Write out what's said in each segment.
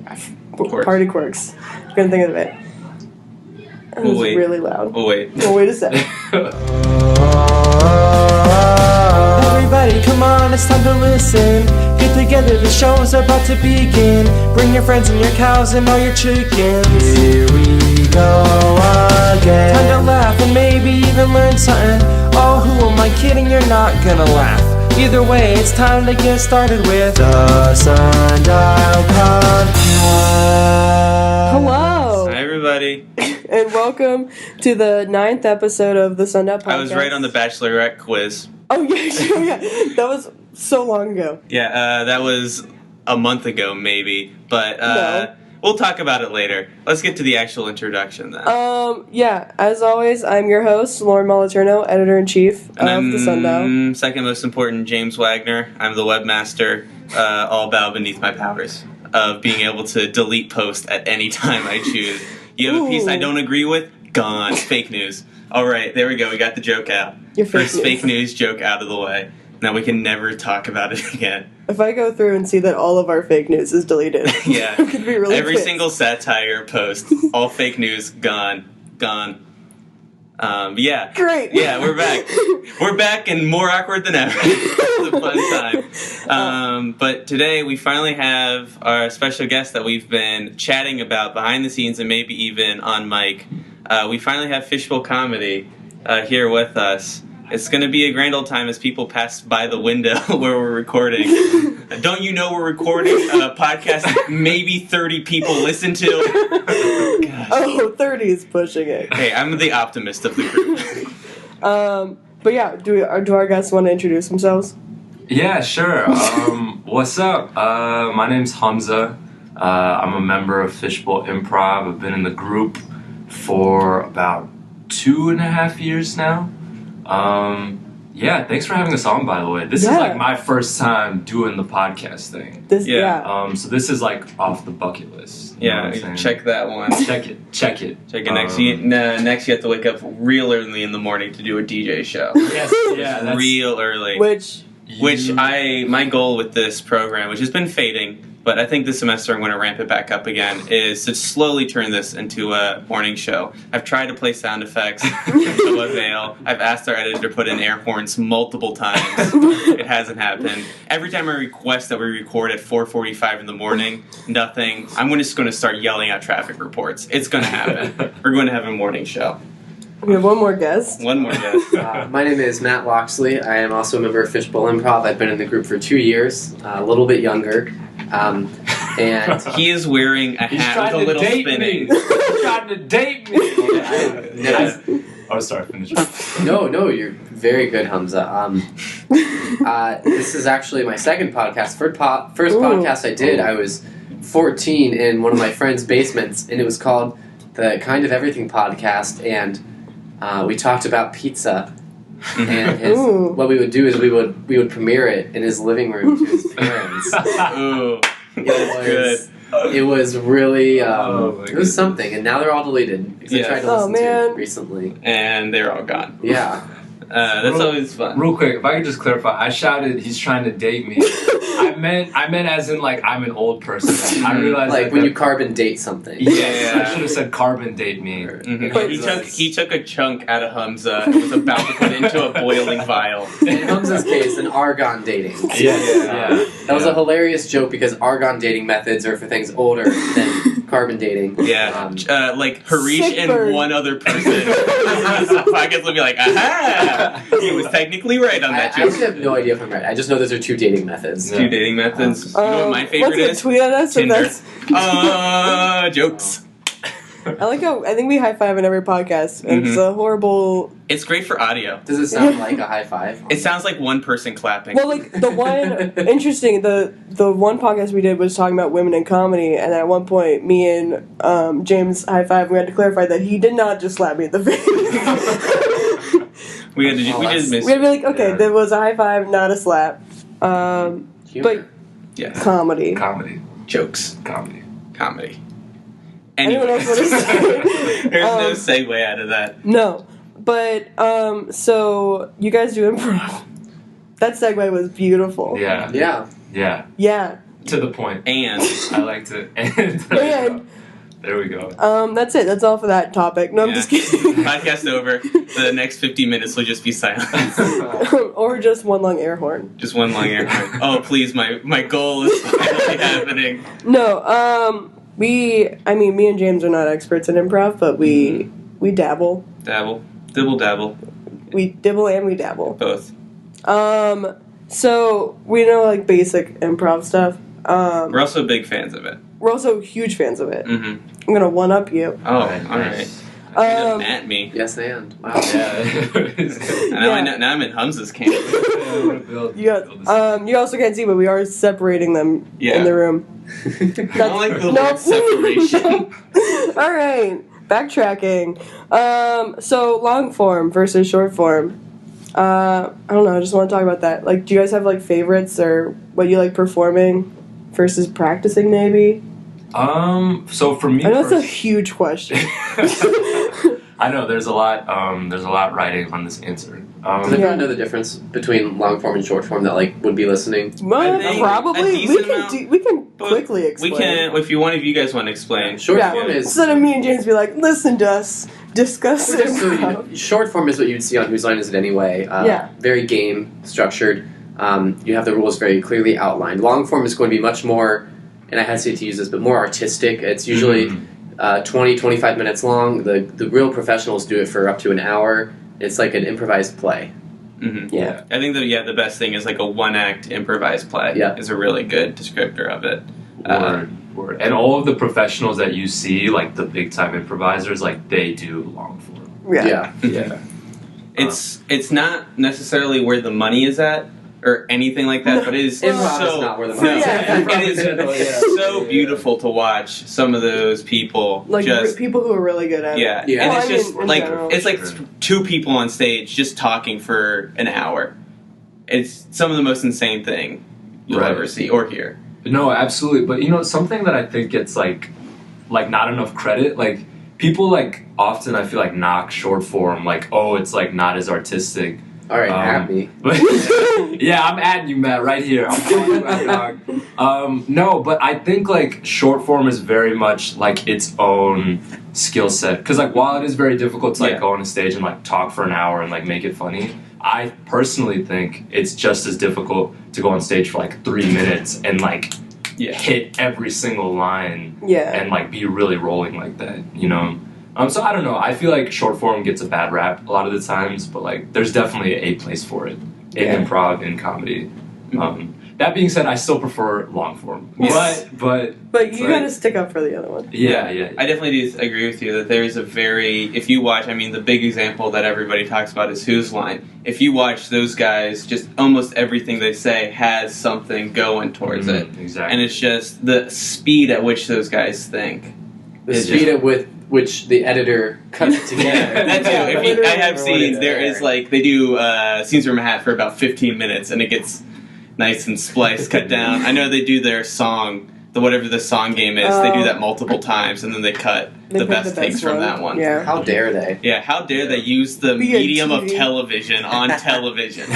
Party quirks. I couldn't think of it. It was really loud. Oh, wait. Oh, wait a second. Everybody, come on, it's time to listen. Get together, the show's about to begin. Bring your friends and your cows and all your chickens. Here we go again. Time to laugh and maybe even learn something. Oh, who am I kidding? You're not gonna laugh. Either way, it's time to get started with the Sundial Podcast. Hello. Hi, everybody. And welcome to the 9th episode of the Sundial Podcast. I was right on the Bachelorette quiz. Oh, yeah. That was so long ago. Yeah, that was a month ago, maybe. But No. We'll talk about it later. Let's get to the actual introduction, then. Yeah, as always, I'm your host, Lauren Moliterno, Editor-in-Chief of the Sundial. Second most important, James Wagner. I'm the webmaster, all bow beneath my powers of being able to delete post at any time I choose. You have a piece I don't agree with? Gone. Fake news. All right, there we go. We got the joke out. Your First fake news joke out of the way. Now we can never talk about it again. If I go through and see that all of our fake news is deleted, Yeah. it could be really Every pissed. single satire post, all fake news, gone. Yeah. Great. Yeah, we're back. We're back and more awkward than ever. It's a fun time. But today we finally have our special guest that we've been chatting about behind the scenes and maybe even on mic. We finally have Fishbowl Comedy here with us. It's going to be a grand old time as people pass by the window where we're recording. Don't you know we're recording a podcast maybe 30 people listen to? Gosh. Oh, 30 is pushing it. Hey, I'm the optimist of the group. But yeah, do our guests want to introduce themselves? Yeah, sure. What's up? My name's Humza. I'm a member of Fishbowl Improv. I've been in the group for about 2.5 years now. Yeah, thanks for having us on, by the way. This is like my first time doing the podcast thing. So this is like off the bucket list. Yeah, check that one. Check it. Check it next. Next, you have to wake up real early in the morning to do a DJ show. Yes, yeah, that's real early. My goal with this program, which has been fading, but I think this semester I'm going to ramp it back up again, is to slowly turn this into a morning show. I've tried to play sound effects, to no avail. I've asked our editor to put in air horns multiple times. It hasn't happened. Every time I request that we record at 4:45 in the morning, nothing. I'm just going to start yelling out traffic reports. It's going to happen. We're going to have a morning show. We have one more guest. One more guest. My name is Matt Loxley. I am also a member of Fishbowl Improv. I've been in the group for 2 years, a little bit younger. And he is wearing a hat with a little spinning. He's trying to date me. Sorry, finish. No, you're very good, Humza. This is actually my second podcast. First podcast I did, I was 14 in one of my friend's basements, and it was called the Kind of Everything Podcast, and we talked about pizza. And what we would do is we would premiere it in his living room to his parents. Ooh, It was really it was something, and now they're all deleted because I tried to listen to it recently, and they're all gone. Yeah. That's always fun. Real quick, if I could just clarify, I shouted, "He's trying to date me." I meant as in like I'm an old person. I realized like when you carbon date something. Yeah. I should have said carbon date me. Mm-hmm. He took a chunk out of Humza and was about to put it into a boiling vial. In Humza's case, an argon dating. Yeah. That was a hilarious joke because argon dating methods are for things older than carbon dating. Yeah. Like Hareesh and one other person. The podcast will be like, aha! He was technically right on that I joke. actually have no idea if I'm right. I just know those are two dating methods. Two dating methods. You know what my favorite is? Tweet at us. Tinder. Jokes. I like how I think we high five in every podcast. And It's a horrible. It's great for audio. Does it sound like a high five? It sounds like one person clapping. Well, like the one interesting the one podcast we did was talking about women in comedy, and at one point, me and James high five. We had to clarify that he did not just slap me in the face. we just missed. We had to be like, okay, there was a high five, not a slap. But yes. Comedy. Jokes. Comedy. Anyway. Anyone else want to say? There's no segue out of that. No. But, so, you guys do improv. That segue was beautiful. Yeah. Yeah. Yeah. Yeah. To the point. And I like to end. And there we go. that's it. That's all for that topic. No, I'm just kidding. Podcast over. The next 50 minutes will just be silent. Or just one long air horn. Just one long air horn. Oh, please, my goal is finally happening. No, me and James are not experts in improv, but we dabble. Dabble. Dibble dabble. We dibble and we dabble. Both. So we know like basic improv stuff. We're also big fans of it. We're also huge fans of it. Mm-hmm. I'm gonna one up you. Oh, alright. At me. Yes, and. Wow. Now I'm in Humza's camp. You also can't see, but we are separating them in the room. I don't like the word separation. All right, backtracking. So long form versus short form. I don't know. I just want to talk about that. Like, do you guys have like favorites or what you like performing versus practicing? Maybe. So for me, I know it's a huge question. I know there's a lot. There's a lot riding on this answer. Does everyone know the difference between long form and short form that like would be listening? Probably. We can quickly explain. We can, if one of you guys want to explain. Short form is instead of me and James be like, listen to us discuss it. So short form is what you'd see on Whose Line Is It Anyway? Very game structured. You have the rules very clearly outlined. Long form is going to be much more, and I hesitate to use this, but more artistic. It's usually 20, 25 minutes long. The real professionals do it for up to an hour. It's like an improvised play. Mm-hmm. Yeah. I think the best thing is like a one-act improvised play is a really good descriptor of it. Word. And all of the professionals that you see, like the big-time improvisers, like they do long form. Yeah. It's not necessarily where the money is at, or anything like that, but it is not where the money is at. It is so beautiful to watch some of those people, like just people who are really good at it. And it's just like it's like two people on stage just talking for an hour. It's some of the most insane thing you'll ever see or hear. No, absolutely. But something that I think gets like not enough credit, like people like often I feel like knock short form, like, oh, it's like not as artistic. All right, happy. Yeah, I'm adding you, Matt, right here. I'm calling you out, dog. No, but I think like short form is very much like its own skill set. Because like while it is very difficult to like go on a stage and like talk for an hour and like make it funny, I personally think it's just as difficult to go on stage for like 3 minutes and like hit every single line and like be really rolling like that, So I don't know. I feel like short form gets a bad rap a lot of the times, but like there's definitely a place for it in improv, in comedy. That being said, I still prefer long form. Yes. But you gotta stick up for the other one. Yeah. I definitely do agree with you that there is if you watch, the big example that everybody talks about is Whose Line. If you watch those guys, just almost everything they say has something going towards it. Exactly. And it's just the speed at which those guys think. The speed at which the editor cuts it together. That too. I have seen, there is like, they do Scenes from a Hat for about 15 minutes and it gets nice and spliced, cut down. I know they do their song, whatever the song game is, they do that multiple times and then they cut the best takes from that one. Yeah. How dare they? Yeah, how dare they use the medium of television on television.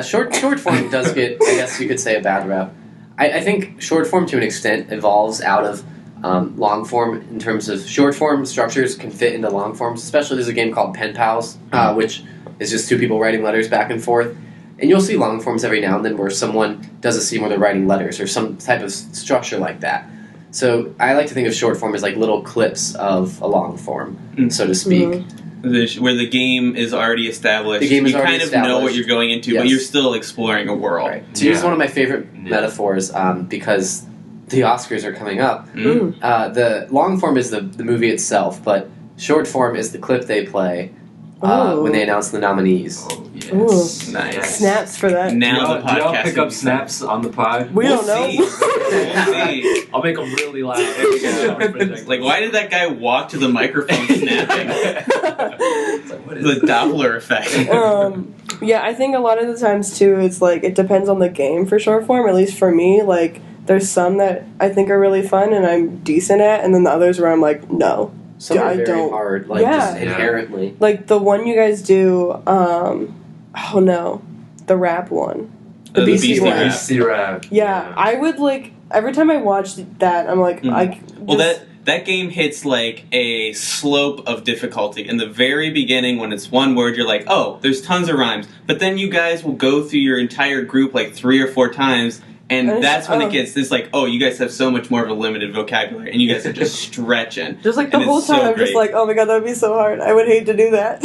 Short form does get, I guess you could say, a bad rep. I think short form to an extent evolves out of long form in terms of short form structures can fit into long forms. Especially there's a game called Pen Pals, which is just two people writing letters back and forth. And you'll see long forms every now and then where someone does a scene where they're writing letters or some type of structure like that. So I like to think of short form as like little clips of a long form, so to speak. Mm-hmm. Where the game is already established. The game is you already kind of know what you're going into, but you're still exploring a world. Right. To use one of my favorite metaphors, because the Oscars are coming up, the long form is the movie itself, but short form is the clip they play when they announce the nominees. Oh, yes. Ooh. Nice. Snaps for that. Now the podcast. Do y'all pick up snaps on the pod? We don't know. We'll see. I'll make them really loud. Like, why did that guy walk to the microphone snapping? The Doppler effect. I think a lot of the times, too, it's like, it depends on the game for short form, at least for me. Like, there's some that I think are really fun and I'm decent at, and then the others where I'm like, no. Some are very hard, just inherently. Like the one you guys do, the rap one. The BC one. BC rap. Yeah, I would like every time I watched that, I'm like, that game hits like a slope of difficulty. In the very beginning, when it's one word, you're like, oh, there's tons of rhymes. But then you guys will go through your entire group like 3 or 4 times, and that's when it gets this like, oh, you guys have so much more of a limited vocabulary, and you guys are just stretching. Just like the whole time, I'm just like, oh my god, that would be so hard. I would hate to do that.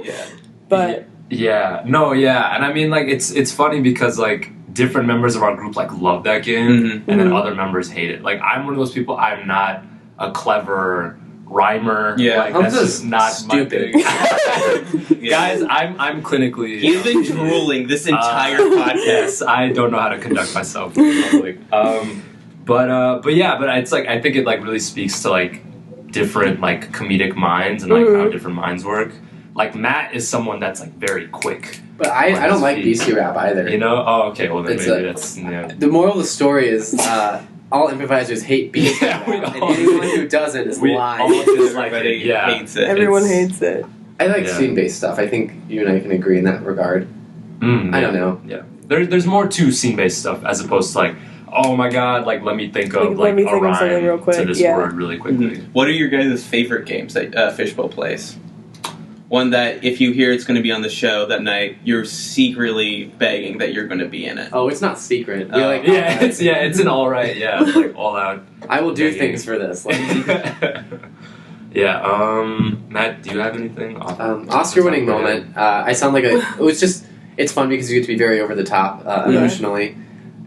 Yeah. But and I mean, like, it's funny because like different members of our group like love that game, and then other members hate it. Like, I'm one of those people. I'm not a clever rhymer. Yeah, like, that's just not stupid. my thing. Guys, I'm clinically. He's been drooling this entire podcast. I don't know how to conduct myself in public. But it's like, I think it like really speaks to like different like comedic minds and like how different minds work. Like, Matt is someone that's like very quick. But I don't like BC rap either. You know? Oh, okay. Well, then maybe that's The moral of the story is all improvisers hate BC rap, and anyone who doesn't is lying. Everybody hates it. Everyone hates it. I like scene-based stuff. I think you and I can agree in that regard. I don't know. Yeah. There's more to scene-based stuff as opposed to like, oh my god, like let me think of like a rhyme real quick. to this word really quickly. What are your guys' favorite games that Fishbowl plays? One that if you hear it's going to be on the show that night, you're secretly begging that you're going to be in it. Oh, it's not secret. It's an all right, like all out. I will do things for this. Like. Matt, do you have anything? Oscar-winning moment. I sound like it's fun because you get to be very over the top emotionally,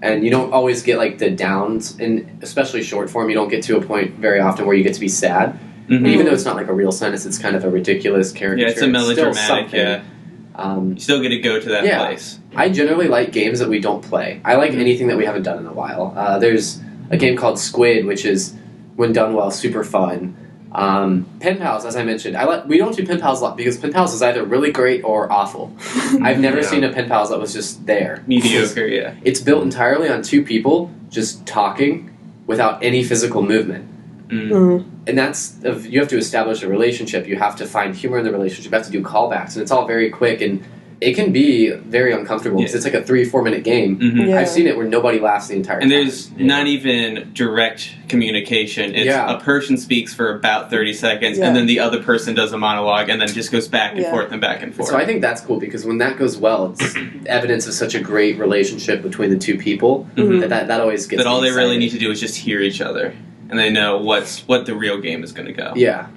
and you don't always get like the downs, and especially short form, you don't get to a point very often where you get to be sad. Even though it's not like a real sentence, it's kind of a ridiculous character. Yeah, it's a melodramatic. You still get to go to that place. I generally like games that we don't play. I like anything that we haven't done in a while. There's a game called Squid, which is, when done well, super fun. Pen Pals, as I mentioned, we don't do Pen Pals a lot because Pen Pals is either really great or awful. I've never seen a Pen Pals that was just there. Mediocre, yeah. It's built entirely on 2 people just talking without any physical movement. And that's, you have to establish a relationship, you have to find humor in the relationship, you have to do callbacks, and it's all very quick, and it can be very uncomfortable because it's like a 3-4 minute game. I've seen it where nobody laughs the entire time. And there's not even direct communication. It's a person speaks for about 30 seconds, and then the other person does a monologue, and then just goes back and forth and back and forth. So I think that's cool because when that goes well, it's evidence of such a great relationship between the 2 people that always gets that all they excited. really need to do is just hear each other. And they know what the real game is going to go. Yeah.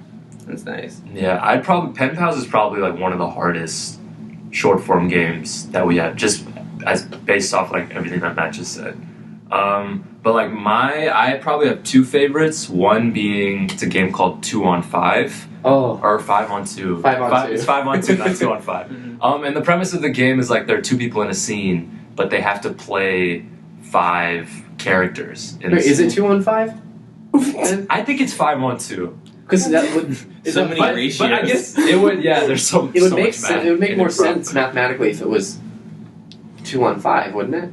That's nice. Yeah, Pen Pals is probably like one of the hardest short form games that we have, just as based off like everything that Matt just said. But like I probably have 2 favorites. One being, it's a game called 2 on 5. Oh. Or 5 on 2. 5 on 2. It's 5 on 2, not 2 on 5. And the premise of the game is like there are 2 people in a scene, but they have to play 5 characters. Is it 2 on 5? I think it's 5 on 2. Because that would so many ratios. But I guess it would. Yeah, there's so. It would so make much sense. It would make more sense mathematically if it was 2 on 5, wouldn't it?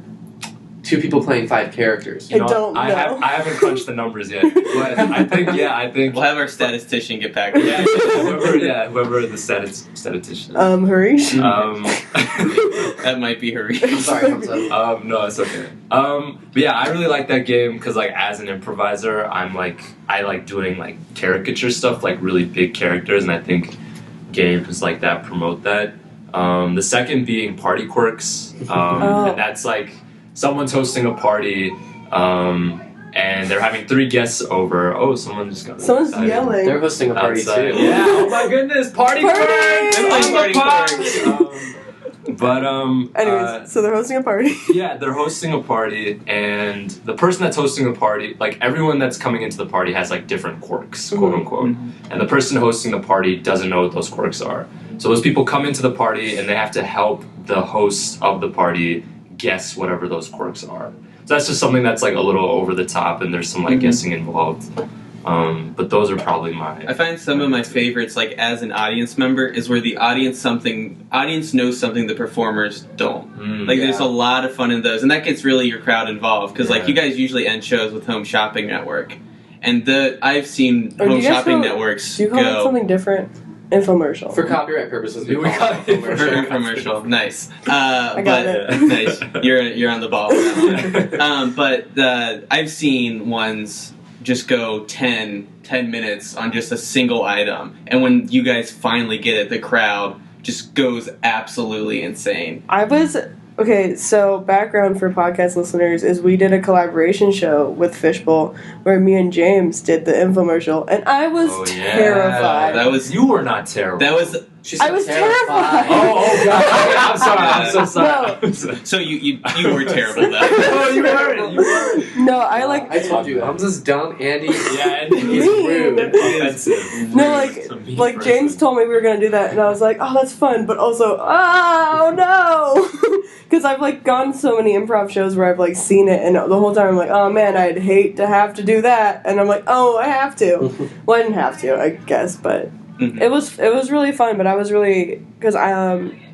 2 people playing 5 characters. I don't know. I haven't crunched the numbers yet, but I think we'll have our statistician get back. Whoever the statistician. Harish. That might be Harish. I'm sorry, Humza. No, it's okay. But yeah, I really like that game because like as an improviser, I like doing like caricature stuff, like really big characters, and I think games like that promote that. The second being Party Quirks, and that's like someone's hosting a party, and they're having 3 guests over. Oh, someone's yelling. They're hosting a party outside. too. Yeah. Oh my goodness, Party Quirks! Party Quirks! But anyways, so they're hosting a party. Yeah, they're hosting a party, and the person that's hosting the party, like everyone that's coming into the party has like different quirks, quote unquote. And the person hosting the party doesn't know what those quirks are. So those people come into the party and they have to help the host of the party guess whatever those quirks are. So that's just something that's like a little over the top, and there's some like guessing involved. But those are probably I find some of my favorites, like as an audience member, is where the audience knows something the performers don't. There's a lot of fun in those, and that gets really your crowd involved because like you guys usually end shows with Home Shopping Network, and I've seen Home Shopping Networks do you call it something different? Infomercial. For copyright purposes, we We call call it it infomercial. Infomercial. Nice. I got it. Nice. You're on the ball with that one. But I've seen ones just go 10 minutes on just a single item, and when you guys finally get it, the crowd just goes absolutely insane. Okay, so background for podcast listeners is we did a collaboration show with Fishbowl where me and James did the infomercial, and I was terrified. That was You were not terrible. That was She's I was terrified. Oh God! I'm sorry. I'm so sorry. No. I'm sorry. so you were terrible though. Oh, you weren't. No, I told you, Humza's dumb, Andy. Yeah, and he's Mean. rude and offensive. No, It's a mean like person. James told me we were gonna do that, and I was like, oh, that's fun, but also, oh no, because I've like gone to so many improv shows where I've like seen it, and the whole time I'm like, oh man, I'd hate to have to do that, and I'm like, oh, I have to. Well, I didn't have to, I guess, but it was really fun. But I was really because I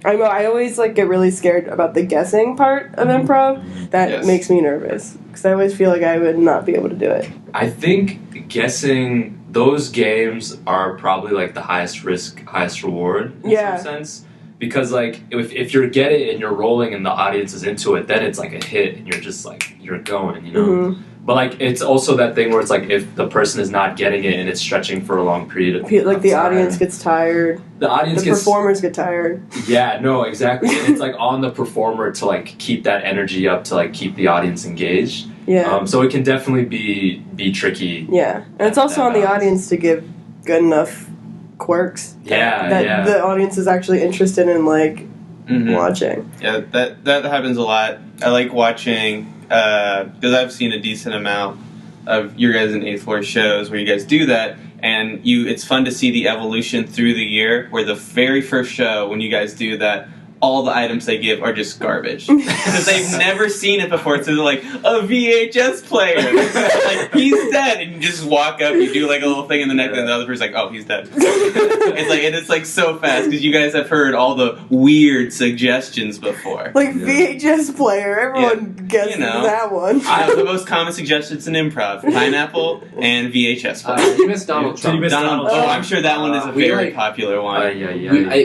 always like get really scared about the guessing part of improv. That Yes. makes me nervous because I always feel like I would not be able to do it. I think guessing those games are probably like the highest risk, highest reward in Yeah. some sense. Because like if you get it and you're rolling and the audience is into it, then it's like a hit and you're just like you're going, you know. Mhm. But like it's also that thing where it's like if the person is not getting it and it's stretching for a long period of Like the time, audience gets tired, the audience the gets performers get tired. yeah, no, exactly. And it's like on the performer to like keep that energy up to like keep the audience engaged. Yeah. So it can definitely be tricky. Yeah, and it's also that on the balance. audience to give good enough quirks Yeah, that yeah. the audience is actually interested in like Mhm. watching. Yeah, that happens a lot. I like watching because I've seen a decent amount of your guys' in 8th floor shows where you guys do that, and it's fun to see the evolution through the year. Where the very first show when you guys do that, all the items they give are just garbage because they've never seen it before. So they're like a VHS player, like he's dead, and you just walk up, you do like a little thing in the neck, and the other person's like, oh, he's dead. It's like so fast because you guys have heard all the weird suggestions before. Like VHS player, everyone guesses you know. that one. The most common suggestions in improv: pineapple and VHS player. You missed Donald Did Trump. you miss Donald, Trump? I'm sure that one is a We very like- popular one.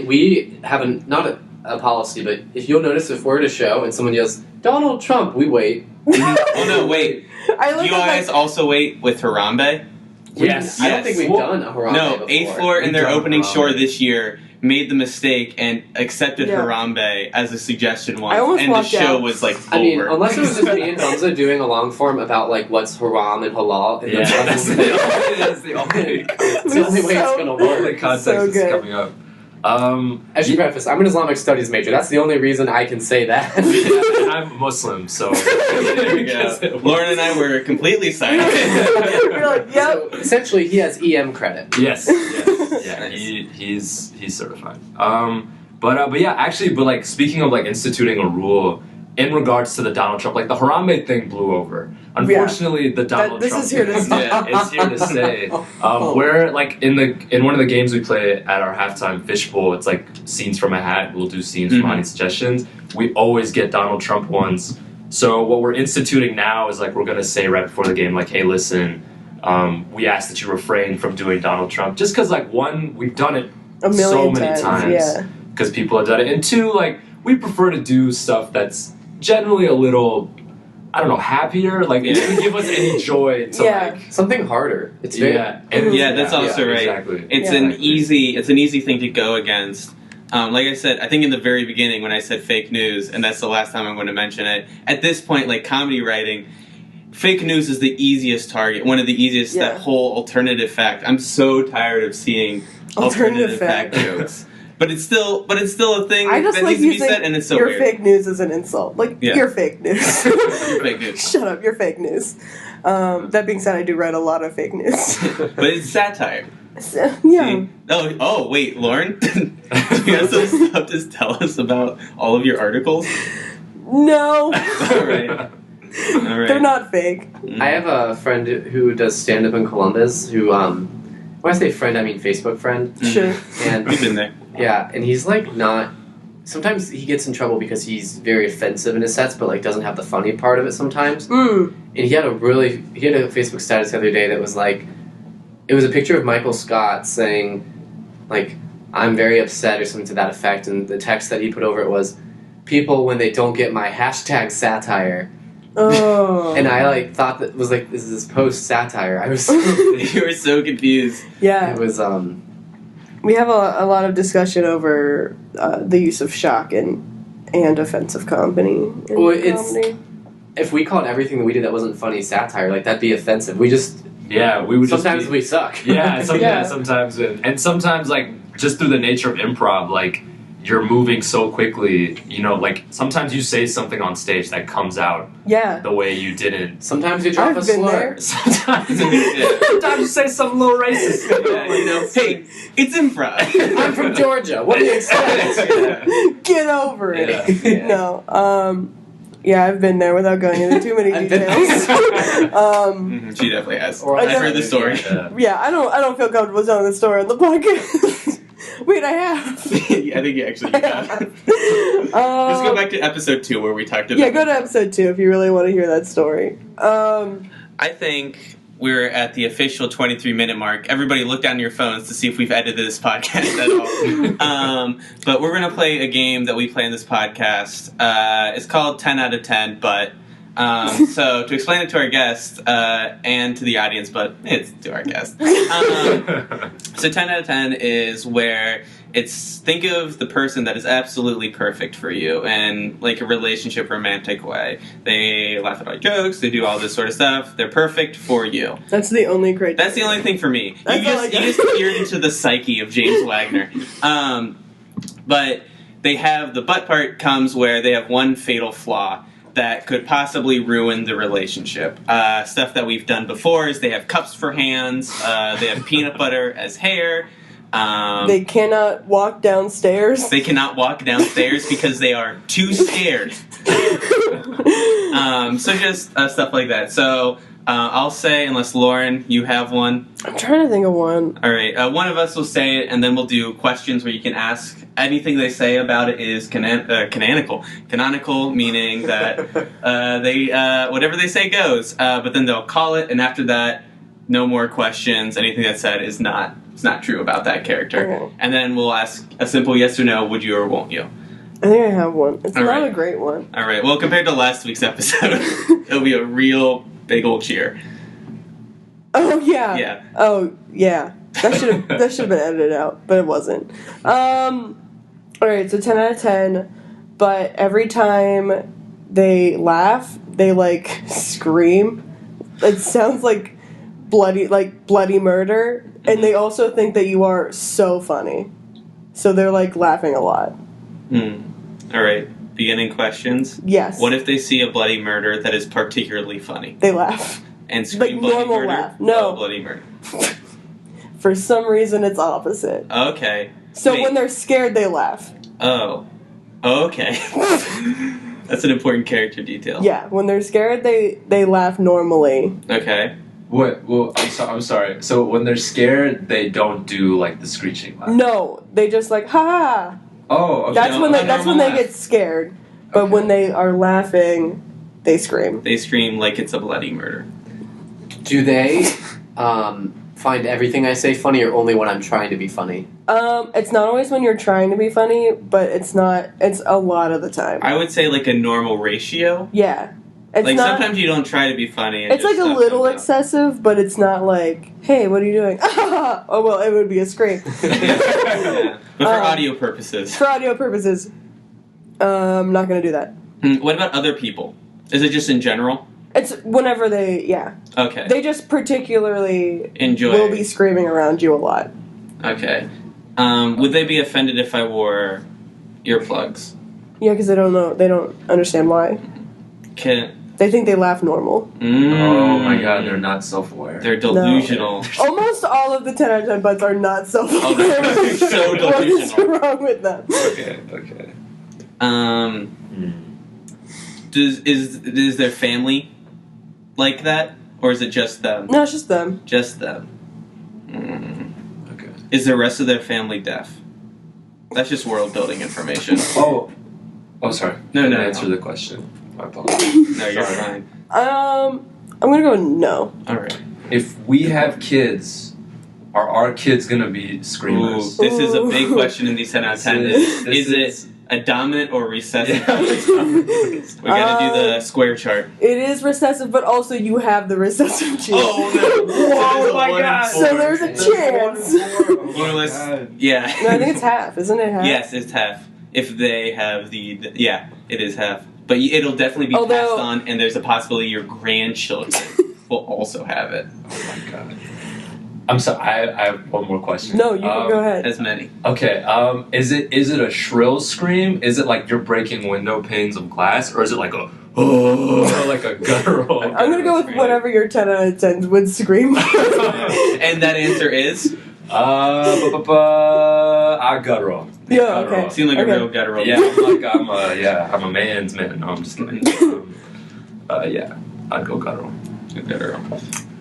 We have not a policy, but if you'll notice, if we're at a show and someone yells Donald Trump, we wait. Oh no, wait. I Do look you at guys also wait with Harambe? Yes. I don't think we've done a Harambe No, before. 8th floor in We've their done opening Harambe. short this year made the mistake and accepted Yeah. Harambe as a suggestion I once, almost and the walked show out. was like I mean, over. unless it was just me and Humza doing a long form about like what's haram and halal. And Yeah, that's the only It's the only way it's gonna work. context So is good. coming up. I should preface, I'm an Islamic studies major. That's the only reason I can say that. And I'm Muslim, so There we go. Lauren and I were completely silent. We're like, yep. So essentially, he has EM credit. yes, yeah, he's certified. But yeah, actually, but like speaking of like instituting a rule in regards to the Donald Trump, like the Harambe thing blew over. Unfortunately, the Donald this Trump is here to thing stay. is here to stay. Where like in one of the games we play at our halftime Fishbowl, it's like scenes from a hat. We'll do scenes from audience suggestions. We always get Donald Trump ones. So what we're instituting now is like we're gonna say right before the game, like, hey, listen, we ask that you refrain from doing Donald Trump, just because like one, we've done it A million so many times, yeah. because people have done it, and two, like we prefer to do stuff that's generally a little, I don't know, happier. Like it doesn't give us any joy to Yeah. like. Something harder. It's very Yeah, that's also right. Exactly. It's Yeah. an easy thing to go against. Like I said, I think in the very beginning when I said fake news, and that's the last time I'm going to mention it. At this point, like comedy writing, fake news is the easiest target. One of the easiest. Yeah. That whole alternative fact. I'm so tired of seeing alternative fact jokes. But it's still a thing I just that like needs to be using said, and it's so your weird. fake news as an insult. Like, Yeah. you're fake news. You're fake news. Shut up, you're fake news. That being said, I do write a lot of fake news. But it's satire. So, yeah. See? Oh, wait, Lauren? Do you have some stuff to tell us about all of your articles? No. All right. They're not fake. I have a friend who does stand up in Columbus who, when I say friend, I mean Facebook friend. Sure. And We've been there. yeah, and he's like not. Sometimes he gets in trouble because he's very offensive in his sets, but like doesn't have the funny part of it sometimes. Mm. And he had a Facebook status the other day that was like, it was a picture of Michael Scott saying, like, I'm very upset or something to that effect, and the text that he put over it was, people when they don't get my hashtag satire. Oh. And I thought that was this is post satire. I was You were so confused. Yeah. It was We have a lot of discussion over the use of shock and offensive comedy. If we called everything that we did that wasn't funny satire, that'd be offensive. We just we would sometimes we suck. Yeah, Yeah. sometimes and sometimes just through the nature of improv, you're moving so quickly, sometimes you say something on stage that comes out the way you didn't. Sometimes you drop I've a been slur. there. Sometimes you say something a little racist. Hey, it's improv. I'm from Georgia. What do you expect? Get over it. Yeah. No. Yeah, I've been there without going into too many I've been details. She definitely has. Or I've I've heard the story. Yeah, I don't feel comfortable telling the story on the podcast. Wait, I have. I think you actually have. Let's go back to episode 2 where we talked about. Yeah, go to episode 2 if you really want to hear that story. I think we're at the official 23-minute mark. Everybody look down your phones to see if we've edited this podcast at all. But we're going to play a game that we play in this podcast. It's called 10 out of 10, but... so to explain it to our guest and to the audience, but it's to our guest. So 10 out of 10 is where think of the person that is absolutely perfect for you in a relationship romantic way. They laugh at all your jokes, they do all this sort of stuff. They're perfect for you. That's the only criteria. That's the only thing for me. You just peered into the psyche of James Wagner. But they have the butt part comes where they have one fatal flaw that could possibly ruin the relationship. Stuff that we've done before is they have cups for hands, they have peanut butter as hair. They cannot walk downstairs. They cannot walk downstairs because they are too scared. So just stuff like that. So I'll say, unless Lauren, you have one. I'm trying to think of one. All right, one of us will say it, and then we'll do questions where you can ask. Anything they say about it is canonical. Canonical meaning that they whatever they say goes. But then they'll call it, and after that, no more questions. Anything that's said is not true about that character. Okay. And then we'll ask a simple yes or no: would you or won't you? I think I have one. It's All not right. a great one. All right. Well, compared to last week's episode, it'll be a real big old cheer. Oh yeah. Yeah. Oh yeah. That should have been edited out, but it wasn't. All right, so 10 out of 10. But every time they laugh, they scream. It sounds like bloody murder, and they also think that you are so funny. So they're laughing a lot. All right. Beginning questions. Yes. What if they see a bloody murder that is particularly funny? They laugh. And scream bloody normal murder? laugh. No. Oh, bloody murder. For some reason, it's opposite. Okay. So Wait. when they're scared, they laugh. Oh. Okay. That's an important character detail. Yeah, when they're scared, they laugh normally. Okay. What? Well, I'm sorry. So when they're scared, they don't do the screeching laugh. No, they just ha ha. Oh, okay. That's when normal they laugh. get scared. But when they are laughing, they scream. They scream like it's a bloody murder. Do they find everything I say funny, or only when I'm trying to be funny? It's not always when you're trying to be funny, but it's a lot of the time. I would say a normal ratio. Yeah. It's not, sometimes you don't try to be funny. And it's just a stuff little comes out. excessive, but it's not hey, what are you doing? Oh, well, it would be a scream. Yeah. But for audio purposes. For audio purposes, I'm not going to do that. What about other people? Is it just in general? It's whenever yeah. Okay. They just particularly Enjoy. will be screaming around you a lot. Okay. Would they be offended if I wore earplugs? Yeah, because they don't understand why. They think they laugh normal. Oh my god, they're not self-aware. They're delusional. Almost all of the 10 out of 10 butts are not self-aware. Oh, they're so What is delusional. wrong with them? Okay. Is their family like that? Or is it just them? No, it's just them. Just them. Okay. Is the rest of their family deaf? That's just world building information. Oh, sorry. No, Answer the question. My apologies. No, you're Sorry. fine. I'm gonna go no. All right. If we have kids, are our kids gonna be screamers? This is a big question in these 10 out of 10. Is it a dominant or recessive? We gotta do the square chart. It is recessive, but also you have the recessive gene. Oh no! Oh my God. So there's a chance. More or less, yeah. No, I think it's half, isn't it? Half. Yes, it's half. If they have yeah, it is half. But it'll definitely be passed on, and there's a possibility your grandchildren will also have it. Oh my God. I'm sorry. I have one more question. No, you can go ahead. As many. Okay. Is it a shrill scream? Is it like you're breaking window panes of glass, or is it like a like a guttural? I'm gonna go with whatever your 10 out of 10 would scream. And that answer is I guttural. Yeah. Okay. seem like a real guttural. Yeah, I'm a man's man. No, I'm just kidding. Yeah, I'd go guttural. Guttural.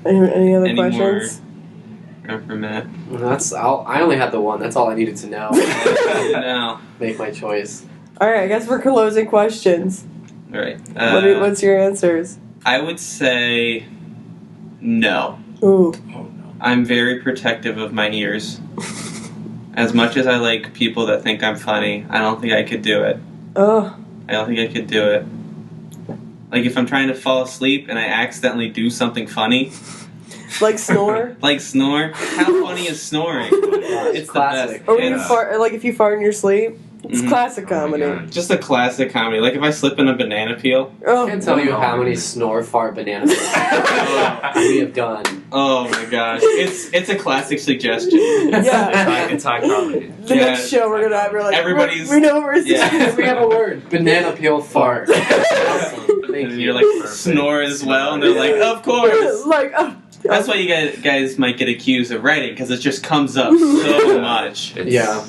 Any other Any questions? more for Matt? I only had the one. That's all I needed to know. No. Make my choice. All right. I guess we're closing questions. All right. What's your answers? I would say no. Ooh. I'm very protective of my ears. As much as I like people that think I'm funny, I don't think I could do it. Oh. I don't think I could do it. Like if I'm trying to fall asleep and I accidentally do something funny, Like snore. like snore. How funny is snoring? It's classic. the Or best. when you fart, like if you fart in your sleep. It's Mhm. classic comedy. God. Just a classic comedy. Like if I slip in a banana peel. Oh. I can't tell you how many snore fart bananas we have done. Oh my gosh, it's a classic suggestion. Yeah. It's high comedy. The Yeah. next show we're gonna have, we're like, Everybody's- we know what we're Yeah. saying. We have a word. Banana peel fart. Awesome. Thank And you. you're like snore as well, and they're like, of course. Like, oh. That's why you guys might get accused of writing because it just comes up so much. Yeah.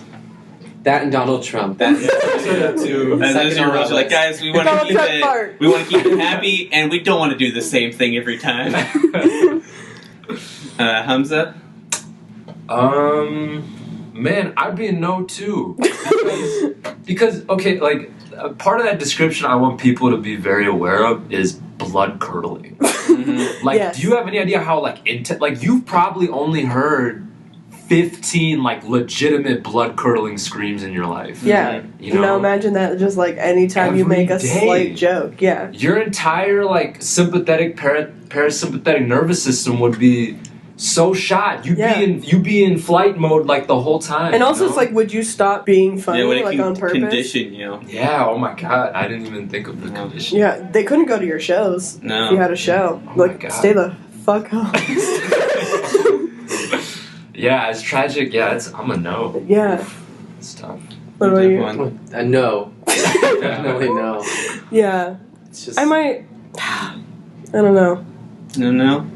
That and Donald Trump. That's Too. And Second those are on rules. the Like, list. guys, we want to Donald keep Trump it. fart. We want to keep it happy, and we don't want to do the same thing every time. Humza. Man, I'd be a no too. Because okay, like part of that description I want people to be very aware of is blood curdling. Like, Yes. do you have any idea how like you've probably only heard 15 like legitimate blood curdling screams in your life. Yeah. You know? Now imagine that just like anytime you Every make a day. slight joke. Yeah. Your entire like sympathetic parasympathetic nervous system would be so shot. You'd be in flight mode like the whole time. And also you it's know? like, would you stop being funny When it like can on purpose? condition you. Yeah, oh my god, I didn't even think of the condition. Yeah, they couldn't go to your shows No. if you had a show. Oh my Like, God. stay the fuck home. Yeah, it's tragic. Yeah, I'm a no. Yeah. It's tough. What about you? One. No. Definitely no. Yeah. It's just. I might. I don't know. No.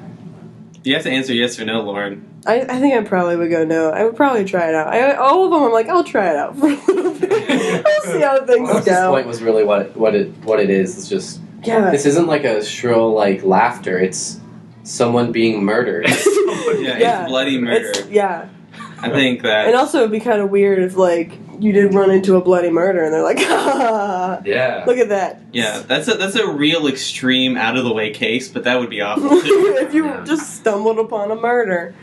You have to answer yes or no, Lauren. I think I probably would go no. I would probably try it out. All of them, I'm like, I'll try it out for a little bit. I'll see how things This go. point was really what it is. It's just Yeah. this isn't like a shrill like laughter. It's someone being murdered. Yeah, it's bloody murder. Yeah. I think that. And also, it'd be kind of weird if, like, you did run into a bloody murder and they're like, ha, Yeah. look at that. Yeah, that's a real extreme out of the way case, but that would be awful. If you just stumbled upon a murder.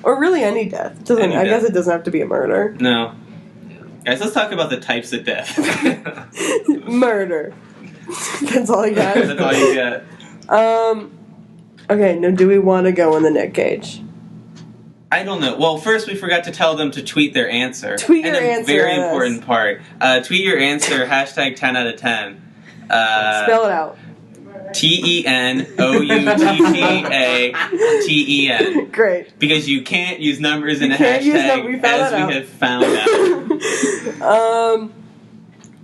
Or really any death. It doesn't. Any I guess death. it doesn't have to be a murder. No. Guys, let's talk about the types of death. Murder. That's all I got. That's all you got. Okay, now do we want to go in the Nick Cage? I don't know. Well, first we forgot to tell them to tweet their answer. Tweet your and a answer very at us. important part. Tweet your answer, hashtag 10 out of 10. Spell it out. TENOUTTATEN. Great. Because you can't use numbers in a can't use hashtag, numbers, we found as that we out. have found out.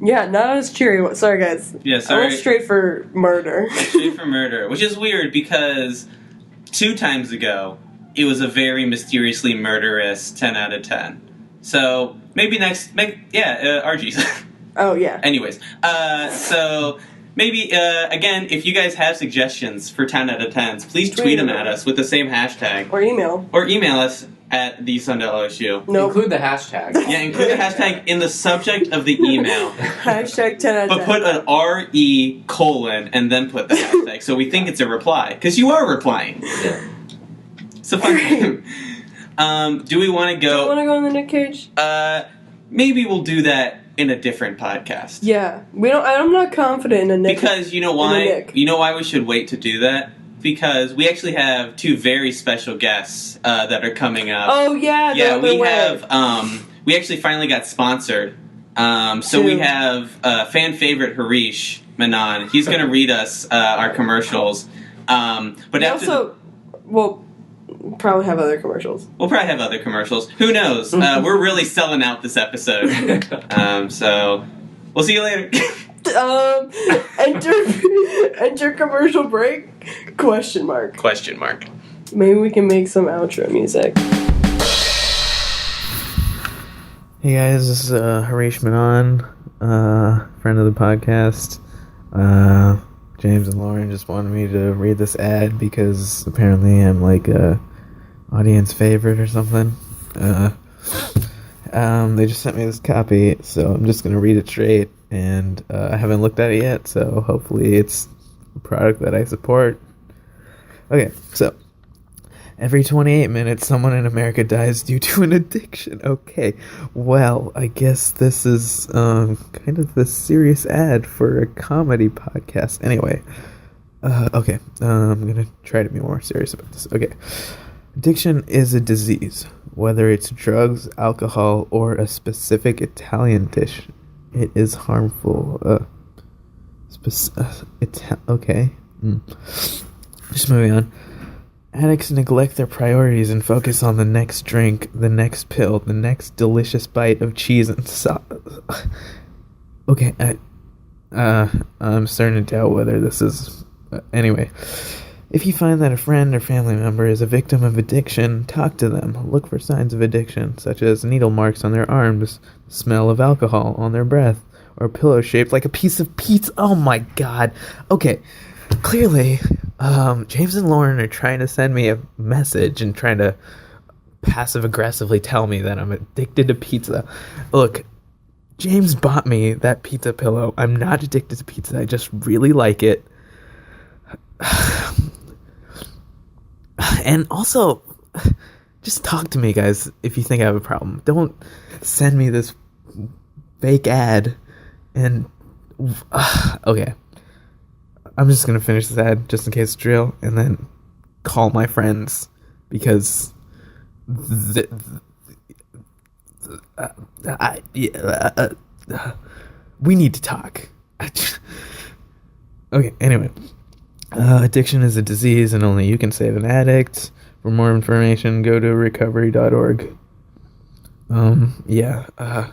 Yeah, not as cheery. Sorry, guys. Yeah, I sorry. went straight for murder. Straight for murder, which is weird because 2 times ago it was a very mysteriously murderous 10 out of 10. So maybe RG's. Oh, yeah. Anyways, so maybe again, if you guys have suggestions for 10 out of 10s, please tweet them at us with the same hashtag Or email. or email us at the Sundial OSU. Nope. Include the hashtag. Yeah, include the hashtag in the subject of the email. Hashtag 10 out of 10. But put an RE colon and then put the hashtag so we think it's a reply. Because you are replying. Yeah. It's a fun game. Do we want to Do you go? want to go in the Nick Cage? Maybe we'll do that in a different podcast. Yeah, we don't. I'm not confident in a Nick. Because you know why? Nick. You know why we should wait to do that? Because we actually have 2 very special guests that are coming up. Oh yeah, Yeah, we have. We actually finally got sponsored. So we have fan favorite Hareesh Menon. He's going to read us our commercials. But We after also, we'll probably have other commercials. we'll probably have other commercials. Who knows? We're really selling out this episode. So we'll see you later. Enter commercial break? Question mark. Question mark. Maybe we can make some outro music. Hey guys, this is Hareesh Menon, friend of the podcast. James and Lauren just wanted me to read this ad because apparently I'm like a audience favorite or something. They just sent me this copy, so I'm just gonna read it straight, and I haven't looked at it yet, so hopefully it's a product that I support. Okay, so every 28 minutes, someone in America dies due to an addiction. Okay, well, I guess this is kind of the serious ad for a comedy podcast. Anyway, okay, I'm gonna try to be more serious about this. Okay, addiction is a disease, whether it's drugs, alcohol, or a specific Italian dish. It is harmful. Okay. Just moving on. Addicts neglect their priorities and focus on the next drink, the next pill, the next delicious bite of cheese and sauce. Okay, I'm starting to doubt whether this is... Anyway, if you find that a friend or family member is a victim of addiction, talk to them. Look for signs of addiction, such as needle marks on their arms, smell of alcohol on their breath, or a pillow shaped like a piece of pizza. Oh my god. Okay, clearly... James and Lauren are trying to send me a message and trying to passive-aggressively tell me that I'm addicted to pizza. Look, James bought me that pizza pillow. I'm not addicted to pizza. I just really like it. And also, just talk to me, guys, if you think I have a problem. Don't send me this fake ad and... okay. I'm just going to finish this ad just in case it's real and then call my friends because we need to talk. Okay, anyway. Addiction is a disease and only you can save an addict. For more information, go to recovery.org. That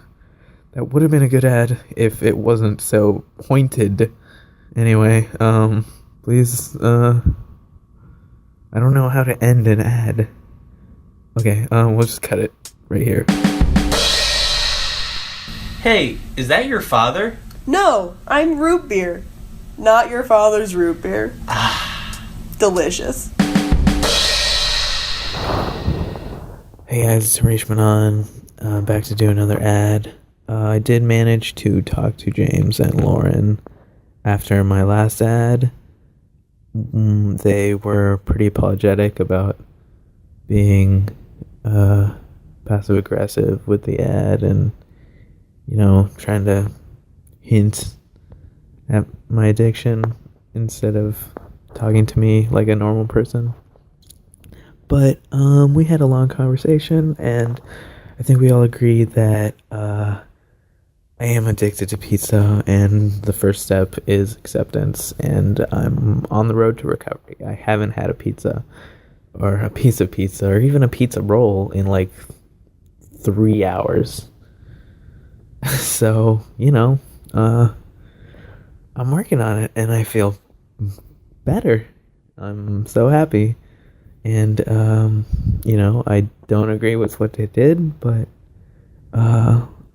would have been a good ad if it wasn't so pointed. Anyway, please, I don't know how to end an ad. Okay, we'll just cut it right here. Hey, is that your father? No, I'm root beer. Not your father's root beer. Delicious. Hey guys, it's Hareesh Menon, back to do another ad. I did manage to talk to James and Lauren after my last ad. They were pretty apologetic about being passive aggressive with the ad and, you know, trying to hint at my addiction instead of talking to me like a normal person. But we had a long conversation and I think we all agreed that I am addicted to pizza, and the first step is acceptance, and I'm on the road to recovery. I haven't had a pizza, or a piece of pizza, or even a pizza roll in like 3 hours. So, you know, I'm working on it, and I feel better. I'm so happy. And, you know, I don't agree with what they did, but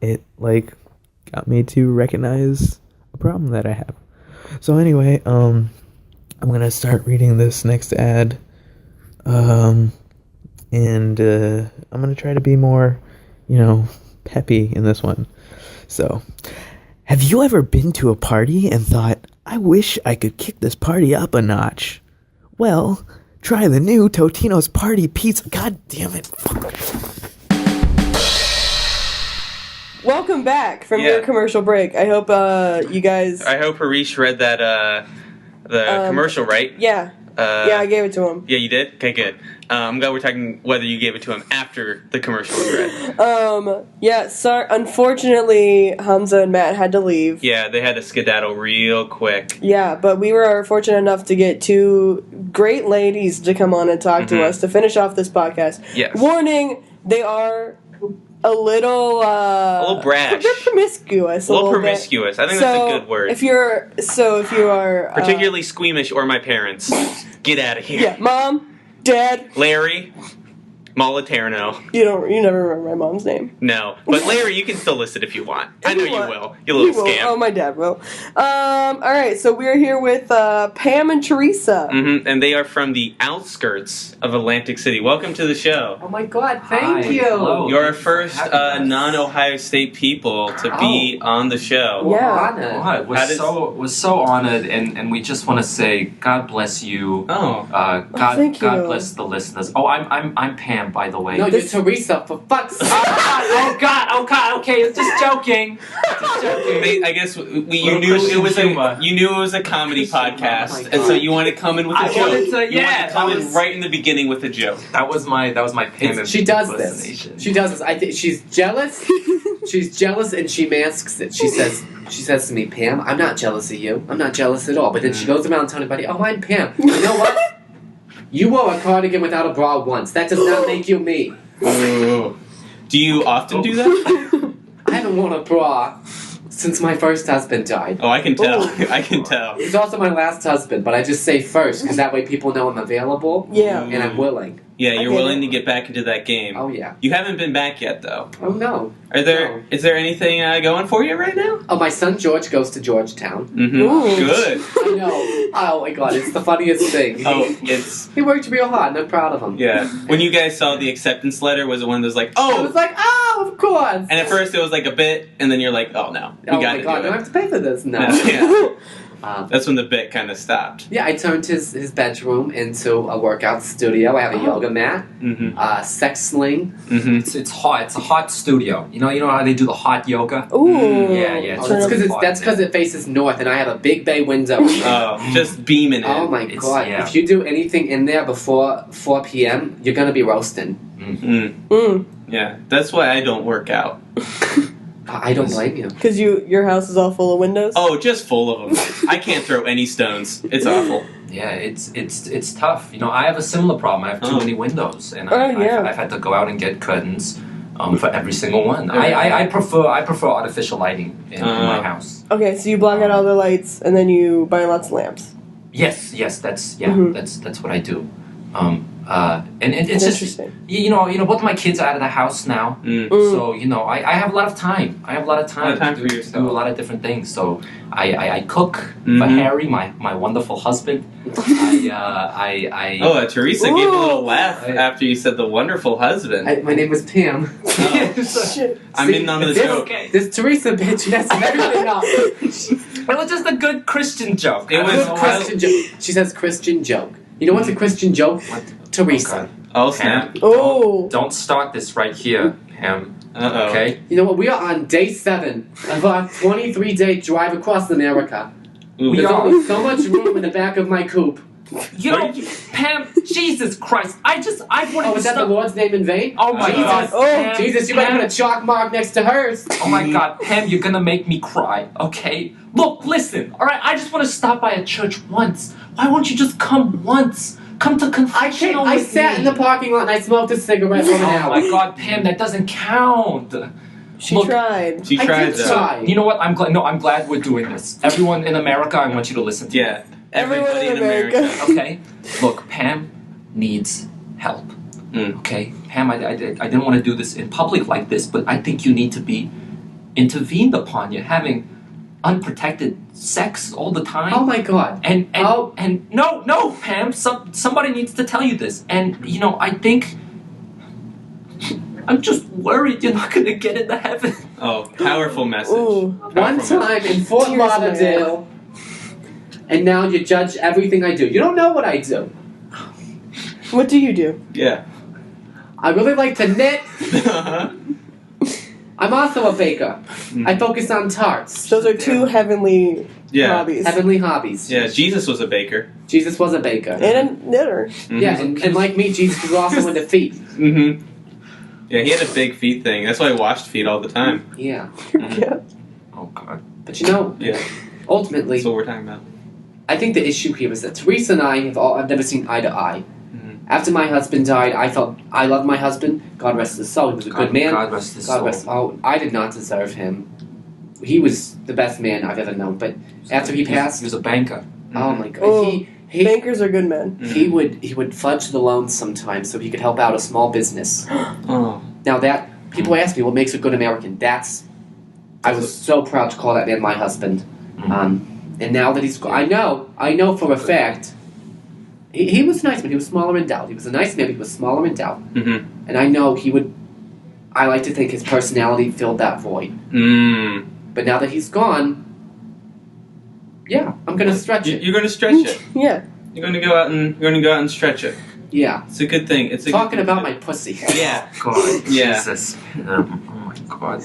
it, like... got me to recognize a problem that I have. So anyway, I'm gonna start reading this next ad, and I'm gonna try to be more, you know, peppy in this one. So, have you ever been to a party and thought, I wish I could kick this party up a notch? Well, Try the new Totino's Party Pizza. God damn it. Welcome back from your commercial break. I hope you guys... I hope Hareesh read that commercial, right? Yeah. Yeah, I gave it to him. Yeah, you did? Okay, good. I'm glad we're talking whether you gave it to him after the commercial was read. Unfortunately, Humza and Matt had to leave. Yeah, they had to skedaddle real quick. Yeah, but we were fortunate enough to get two great ladies to come on and talk to us to finish off this podcast. Yes. Warning, they are a little brash. They're promiscuous. A little promiscuous. Bit. I think that's a good word. If you are particularly squeamish or my parents, get out of here. Yeah, Mom, Dad, Larry, Moliterno. You never remember my mom's name. No, but Larry, you can still listen if you want. I know you will. You little scamp. Oh, my dad will. All right, so we're here with Pam and Theresa. And they are from the outskirts of Atlantic City. Welcome to the show. Oh my God! Thank you. Hello. You're our first non-Ohio State people to be on the show. Yeah. We're so honored, and we just want to say God bless you. God bless the listeners. Oh, I'm Pam, by the way. No, you're Theresa, for fuck's sake. Oh God, okay, just joking. I guess you knew it was a comedy podcast, and so you wanted to come in with a joke. You wanted to come in right in the beginning with a joke. That was my Pam. She does this. I think she's jealous. She's jealous, and she masks it. She says to me, Pam, I'm not jealous of you. I'm not jealous at all. But then she goes around telling everybody, oh, I'm Pam. You know what? You wore a cardigan without a bra once. That does not make you me. Do you often do that? I haven't worn a bra since my first husband died. Oh, I can tell. I can tell. He's also my last husband, but I just say first, because that way people know I'm available. Yeah. And I'm willing. Yeah, you're willing to get back into that game. Oh, yeah. You haven't been back yet, though. Oh, no. Is there anything going for you right now? Oh, my son George goes to Georgetown. Mm-hmm. Good. I know. Oh, my God. It's the funniest thing. He worked real hard, and I'm proud of him. Yeah. When you guys saw the acceptance letter, was it one that was like, oh? I was like, oh, of course. And at first it was like a bit, and then you're like, oh, no. Oh, my God. Do I have to pay for this? No. Yeah. That's when the bit kind of stopped. Yeah, I turned his bedroom into a workout studio. I have a yoga mat, sex sling. Mm-hmm. It's hot. It's a hot studio. You know how they do the hot yoga? Ooh. Yeah. That's because it faces north, and I have a big bay window. Oh, just beaming it. Oh my God! Yeah. If you do anything in there before 4 p.m., you're gonna be roasting. Yeah, that's why I don't work out. I don't blame you. Because your house is all full of windows? Oh, just full of them. I can't throw any stones. It's awful. Yeah, it's tough. I have a similar problem. I have too many windows, and I've had to go out and get curtains for every single one. I prefer artificial lighting in my house. Okay, so you block out all the lights, and then you buy lots of lamps. Yes, that's what I do. And it's just both of my kids are out of the house now, so I have a lot of time. I have a lot of time for yourself. To do a lot of different things. So I cook for Harry, my wonderful husband. Theresa gave a little laugh after you said the wonderful husband. My name was Pam. Shit. I'm in on the joke. This Theresa bitch messes everything up. It was just a good Christian joke. It was Christian joke. She says Christian joke. You know what's a Christian joke? Theresa. Oh, snap. Don't start this right here, Pam. Okay? You know what? We are on day 7 of our 23-day drive across America. There's only so much room in the back of my coupe. Pam, Jesus Christ. I wanted to is that the Lord's name in vain? Oh my God. Pam, Jesus, you better put a chalk mark next to hers. Oh my God, Pam, you're gonna make me cry, okay? Look, listen, alright? I just want to stop by a church once. Why won't you just come once? Come to confessional I sat in the parking lot and I smoked a cigarette for an hour. Oh my God, Pam, that doesn't count. She tried. She tried, though. Try. You know what? I'm glad we're doing this. Everyone in America, I want you to listen to me. Yeah. Everybody in America. Okay? Look, Pam needs help. Okay? Pam, I didn't want to do this in public like this, but I think you need to be intervened upon. You're having unprotected sex all the time. Oh my God. And no, Pam, somebody needs to tell you this. And I think I'm just worried you're not gonna get into heaven. Oh, powerful message. One time in Fort Lauderdale, and now you judge everything I do. You don't know what I do. What do you do? Yeah. I really like to knit. I'm also a baker. I focus on tarts. Those are two heavenly hobbies. Heavenly hobbies. Yeah, Jesus was a baker. Jesus was a baker. And a knitter. Yeah, and like me, Jesus was also into feet. Mm-hmm. Yeah, he had a big feet thing. That's why he washed feet all the time. Yeah. Yeah. Oh God. But you know, Yeah. ultimately, That's what we're talking about. I think the issue here is that Theresa and I I've never seen eye to eye. After my husband died, I felt I loved my husband. God rest his soul. He was a good man. God rest his soul. I did not deserve him. He was the best man I've ever known. But after he passed, he was a banker. oh my God, Oh, he bankers are good men. he would fudge the loans sometimes so he could help out a small business. Oh. Now that people ask me what makes a good American, I was so proud to call that man my husband. And now that he's gone, I know for a fact. He was nice, but he was smaller in doubt. He was a nice man, but he was smaller in doubt. Mm-hmm. And I know he would. I like to think his personality filled that void. Mm. But now that he's gone, yeah, I'm gonna stretch it. You're gonna stretch it. Yeah. You're gonna go out and stretch it. Yeah. It's a good thing. It's a Talking good about thing. my pussy. Yeah. God. Yeah. Jesus. Oh my God.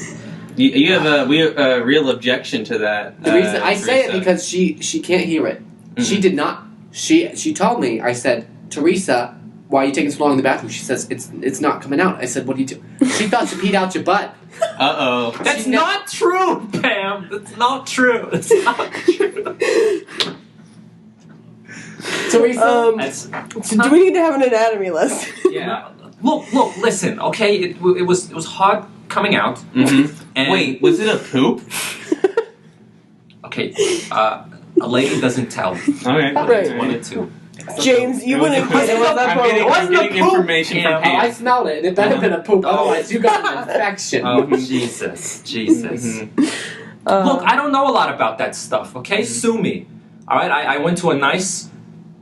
You have a real objection to that. The reason I say it Theresa. because she can't hear it. She did not. She told me. I said, Theresa, why are you taking so long in the bathroom? She says it's not coming out. I said, what do you do? She thought you peed out your butt. Uh-oh. That's not true, Pam. That's not true. That's not true. Teresa, Do we need to have an anatomy lesson? Yeah. Look. Listen. Okay. It was hard coming out. Mm-hmm. And Wait, was it a poop? Okay. A lady doesn't tell. Okay. Right. Wanted to. James, you wouldn't get it. Was that I'm probably getting information from oh, I Pam. smelled it. It better have been a poop. Otherwise, you got an infection. Oh Jesus. Mm-hmm. Look, I don't know a lot about that stuff. Okay, sue me. All right. I went to a nice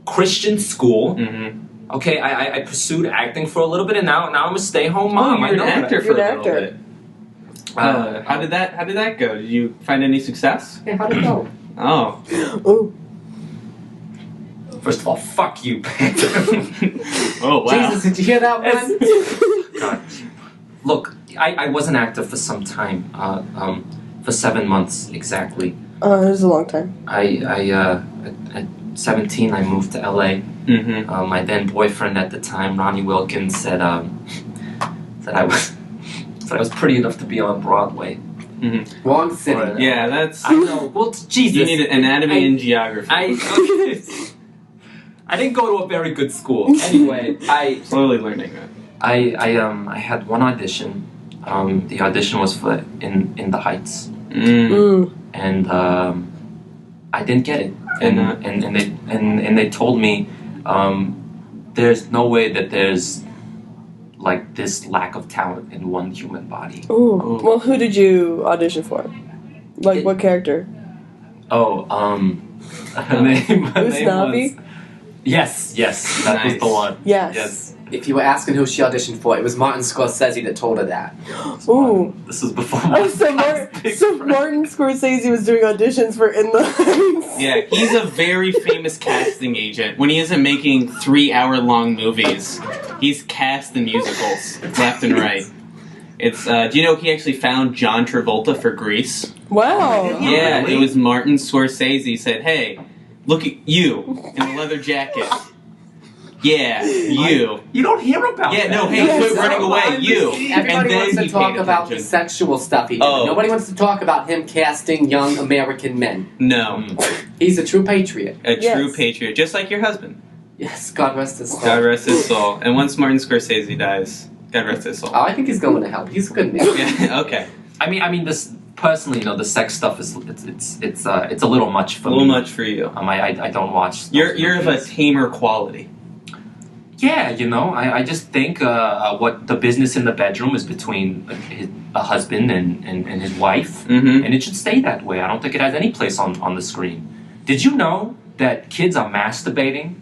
Christian school. Mm-hmm. Okay, I pursued acting for a little bit, and now I'm a stay-home mom. You're an actor for You're a an little actor. bit. How did that go? Did you find any success? Hey, how'd it go? Oh. Ooh. First of all, fuck you, Pam. Oh wow. Jesus, did you hear that one? God. Look, I was an actor for some time. For 7 months exactly. It was a long time. At 17, I moved to LA. Mm-hmm. My then boyfriend at the time, Ronnie Wilkins, said I was pretty enough to be on Broadway. Mm-hmm. Wrong city. Yeah, that's. I know. Well, Jesus. You need anatomy and geography. I didn't go to a very good school. Anyway, Slowly learning that. I had one audition. The audition was for In the Heights, and I didn't get it. And they told me there's no way that there's like this lack of talent in one human body. Ooh. Well, who did you audition for? Like, what character? Oh, her name Usnavi? was... Yes, that was the one. Yes. If you were asking who she auditioned for, it was Martin Scorsese that told her that. Ooh. This was before Oh, so Martin Scorsese was doing auditions for In the Heights. Yeah, he's a very famous casting agent. When he isn't making 3-hour-long movies, he's cast in musicals left and right. It's do you know he actually found John Travolta for Grease? Wow. Yeah, really? it was Martin Scorsese said, "Hey, look at you in a leather jacket." Yeah, you. You don't hear about Yeah, that. no, hey, Yes. quit running away, you. Everybody wants to he talk paid about the attention. sexual stuff he did. Oh. Nobody wants to talk about him casting young American men. No, He's a true patriot. a true Yes. patriot, just like your husband. Yes, God rest his soul. God rest his soul. And once Martin Scorsese dies, God rest his soul. Oh, I think he's going to hell. He's a good man. Yeah, okay. I mean, this personally, the sex stuff is it's a little much for A little me. much for you. I don't watch. You're of a tamer quality. Yeah, I just think what the business in the bedroom is between a husband and his wife, Mm-hmm. and it should stay that way. I don't think it has any place on the screen. Did you know that kids are masturbating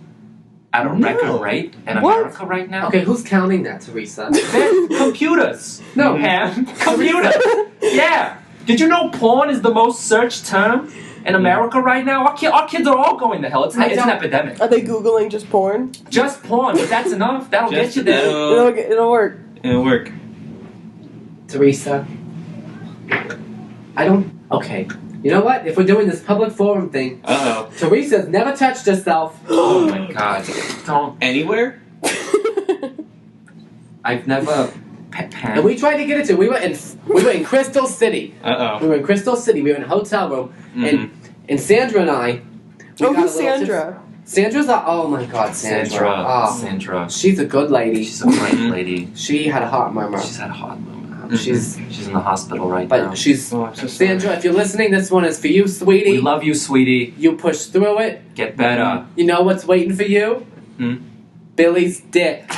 at a record rate in What? America right now? Okay, who's counting that, Theresa? They're computers. No. Pam. Computers. Yeah. Did you know porn is the most searched term in America right now. Our kids are all going to hell. It's an epidemic. Are they Googling just porn? Just porn, but that's enough. That'll get you there. It'll work. It'll work. Theresa, I don't. Okay. You know what? If we're doing this public forum thing, Theresa's never touched herself. Oh my God! Don't. Anywhere? I've never. And we tried to get it to. We were in Crystal City. We were in Crystal City. We were in a hotel room, and Sandra and I. Who's Sandra? Sandra's oh my God, Sandra. Sandra. She's a good lady. She's a great lady. She had a heart murmur. She's had a heart murmur. She's in the hospital right now. But she's Sandra. If you're listening, this one is for you, sweetie. We love you, sweetie. You push through it. Get better. You know what's waiting for you? Billy's dick.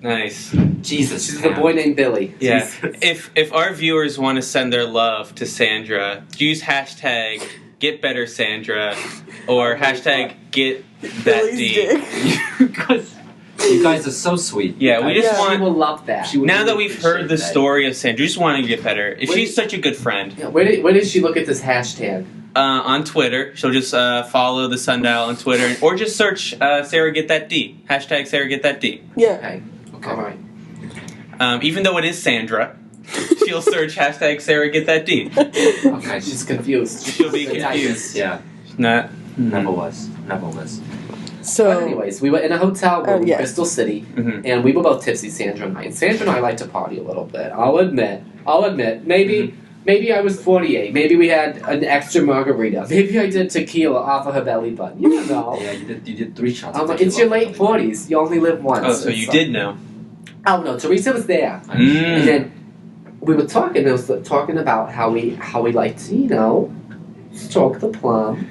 Nice. Jesus. She's a boy named Billy. Yeah. If our viewers want to send their love to Sandra, use hashtag Get Better Sandra or hashtag Get That D. Because you guys are so sweet. Yeah, we just want. She will love that. Now that we've heard the story of Sandra, we just want to get better. If she's such a good friend. Yeah, where did she look at this hashtag? On Twitter. She'll just follow the Sundial on Twitter, or just search Sarah Get That D. Hashtag Sarah Get That D. Yeah. Okay. All right. Even though it is Sandra, she'll search hashtag Sarah Get That D. Okay, she's confused. She'll be confused. Yeah. Not. Never was. So, but anyways, we were in a hotel room in yeah. Crystal City, and we were both tipsy, Sandra and I. And Sandra and I like to party a little bit. I'll admit. Maybe I was 48. Maybe we had an extra margarita. Maybe I did tequila off of her belly button. You don't know. Yeah, you did 3 shots. I'm like, it's your late 40s. You only live once. Oh, so you did know. Oh no, Theresa was there, and then we were talking. It was talking about how we like to, stroke the plum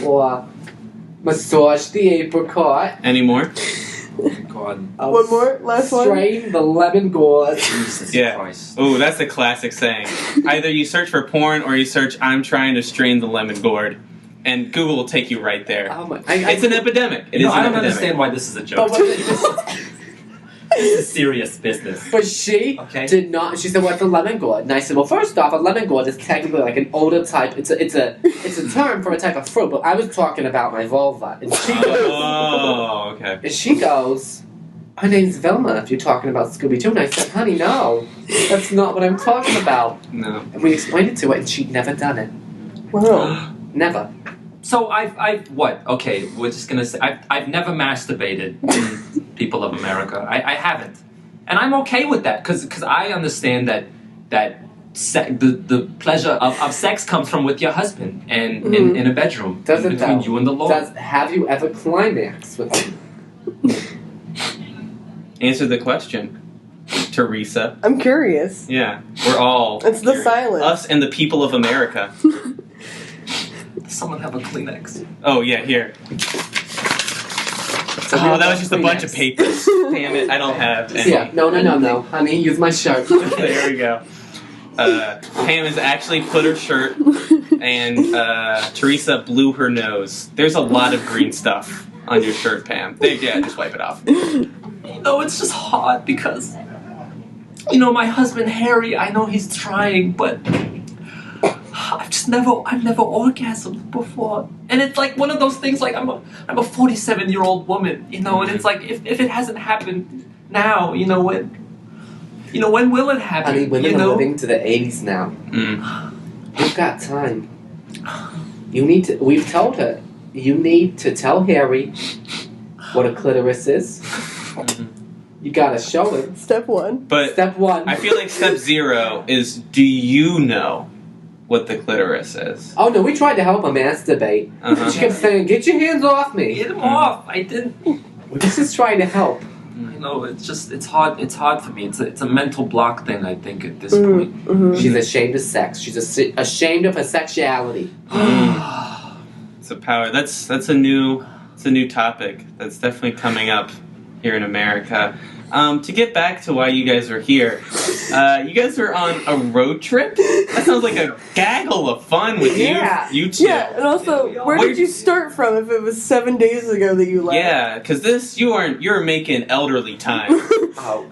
or massage the apricot. Any more? God. One more? Last one? Strain the lemon gourd. Jesus Christ. Oh, that's a classic saying. Either you search for porn or you search "I'm trying to strain the lemon gourd," and Google will take you right there. Oh my! It's an epidemic. It is an I don't epidemic. understand why this is a joke. This is serious business. But she did not. She said, "What's a lemon gourd?" And I said, "Well, first off, a lemon gourd is technically like an older type. It's a term for a type of fruit. But I was talking about my vulva." And she goes, "Oh, okay." And she goes, "Her name's Velma. If you're talking about Scooby Doo," and I said, "Honey, no, that's not what I'm talking about." No. And we explained it to her, and she'd never done it. Wow. Never. So okay, we're just gonna say I've never masturbated in people of America. I haven't, and I'm okay with that because I understand that the pleasure of sex comes from with your husband and in a bedroom between you and the Lord. Have you ever climaxed with him? Answer the question, Theresa. I'm curious. Yeah, we're all. It's the silence. Us and the people of America. Does someone have a Kleenex? Oh yeah, here. Oh, that was just a bunch of papers. Damn it, I don't have any. Yeah, no, honey, use my shirt. There we go. Pam has actually put her shirt, and Theresa blew her nose. There's a lot of green stuff on your shirt, Pam. Yeah, just wipe it off. It's just hard because, my husband Harry, I know he's trying, but I've never orgasmed before, and it's like one of those things. Like I'm a 47-year-old woman, and it's like if it hasn't happened now, when will it happen? Honey, women are living to the 80s now. You've got time. We've told her, you need to tell Harry what a clitoris is. You gotta show it. Step 1. But Step 1. I feel like step 0 is, do you know what the clitoris is? Oh no, we tried to help her masturbate. She kept saying, "Get your hands off me." Get him off. I didn't. We're just trying to help. It's hard. It's hard for me. It's a mental block thing. I think at this point. She's ashamed of sex. She's ashamed of her sexuality. It's a power. That's a new topic. That's definitely coming up here in America. To get back to why you guys are here, you guys are on a road trip? That sounds like a gaggle of fun with you two. Yeah, and also, where did you start from if it was 7 days ago that you left? Yeah, because you're making elderly time.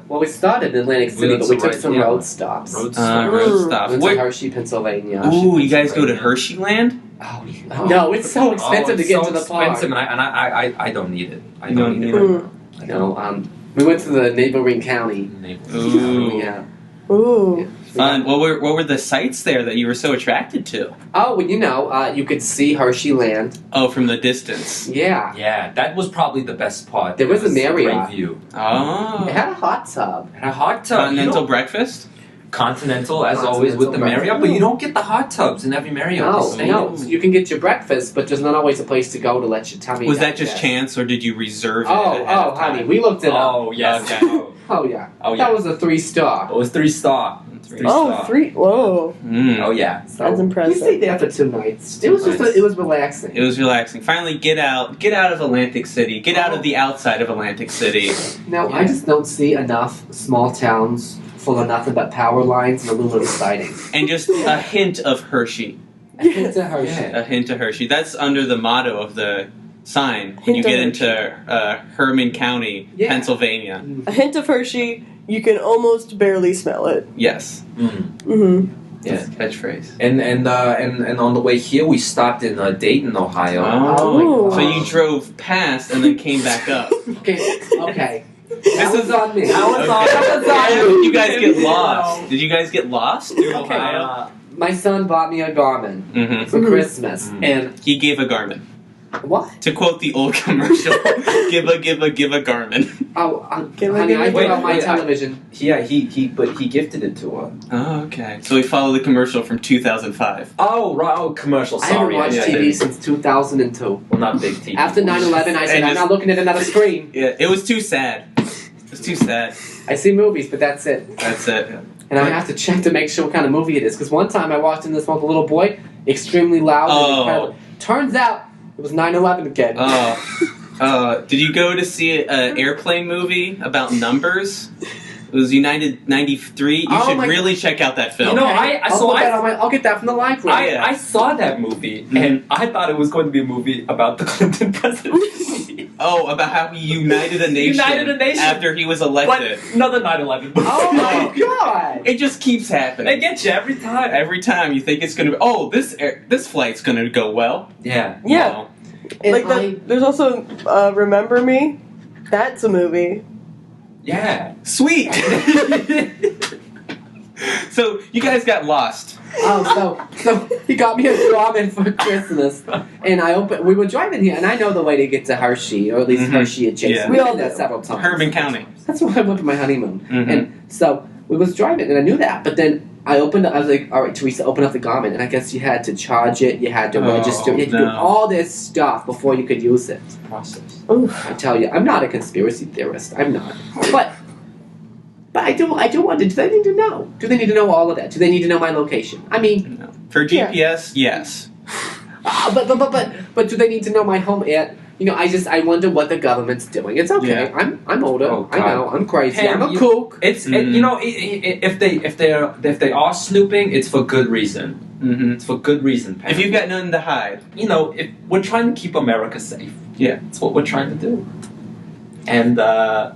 Well, we started in Atlantic City, but we took some road stops. Road stops. Went to Hershey, Pennsylvania. Ooh, you guys go to Hersheyland? Oh, no, it's so expensive to get to the park. And I don't need it. I don't need it. You know, we went to the neighboring county. Ooh. Yeah. Ooh. Fun. What were the sights there that you were so attracted to? Oh, well, you know, you could see Hershey Land. Oh, from the distance. Yeah. Yeah, that was probably the best part. There was a Marriott. Great view. Oh. It had a hot tub. And a hot tub. Continental breakfast? Continental, as always, with the Marriott, but you don't get the hot tubs in every Marriott. No. You can get your breakfast, but there's not always a place to go to let your tummy Was that just digest. chance, or did you reserve it? Oh, ahead of time? honey, we looked it up. Oh, yes. Okay. Oh, yeah. Oh, yeah. That was a 3-star. It was 3-star. Oh, 3. Whoa. Mm. Oh, yeah. That's impressive. We stayed there for 2 nights. It was just, it was relaxing. It was relaxing. Finally, get out of Atlantic City. Get out of the outside of Atlantic City. Now, I just don't see enough small towns full of nothing but power lines and aluminum siding. And just a hint of Hershey. A hint of Hershey. A hint of Hershey. That's under the motto of the sign when Hint you of get Hershey. into Herman County, Yeah. Pennsylvania. A hint of Hershey, you can almost barely smell it. Yes. Mm-hmm. Yeah. Catchphrase. And on the way here, we stopped in Dayton, Ohio. Oh. So you drove past and then came back up. Okay. That was on me. That was Okay. on Did you guys get lost? Did you guys get lost through Ohio? My son bought me a Garmin Mm-hmm. for Christmas, and He gave a Garmin. what? To quote the old commercial, give a Garmin. Oh, Give honey, I it- put on my wait, television. Yeah, but he gifted it to her. Oh, okay. So we follow the commercial from 2005. Oh, right. Oh, commercial. I haven't Sorry. watched yeah, TV since 2002. Well, not big TV. After 9/11, I said, And I'm just- not looking at another screen. Yeah, it was too sad. It was too sad. I see movies, but that's it. That's it. And I have to check to make sure what kind of movie it is. Because one time I watched in this one with a little boy, extremely loud. And Oh. incredible. Turns out it was 9/11 again. Did you go to see an airplane movie about numbers? It was United 93. You Oh should my- really check out that film. You know, I'll get that from the library. Yeah. I saw that movie, and I thought it was going to be a movie about the Clinton presidency. Oh, about how he united a nation, United a nation. after he was But elected. another 9/11 movie. Oh my god! It just keeps They happening. get you every time. Every time you think it's gonna be, this flight's gonna go well. Yeah. Yeah. No. And Like there's also Remember Me. That's a movie. Yeah. Sweet. So you guys got lost. So he got me a Garmin for Christmas, and we were driving here, and I know the way to get to Hershey, or at least Mhm. Hershey adjacent. Yeah. We We all all did that do. several times. Herman County. That's where I went for my honeymoon. Mhm. And so we was driving, and I knew that, but then I was like, all right, Teresa, open up the Garmin, and I guess you had to charge it, you had to register, you had to do no. all this stuff before you could use it. Process. I tell you, I'm not a conspiracy theorist. I'm not. But I do wonder, do they need to know? Do they need to know all of that? Do they need to know my location? I mean, No. For GPS, yes. but do they need to know my home at? You know, I wonder what the government's doing. It's okay. Yeah. I'm older. Oh, I God. know. I'm crazy. Hey, I'm a you- kook. It's Mm. you know if they are snooping, it's for good reason. Mm-hmm. It's for good reason. Pam. If you've got nothing to hide. you know, if we're trying to keep America safe. Yeah. That's what we're trying to do. And yeah,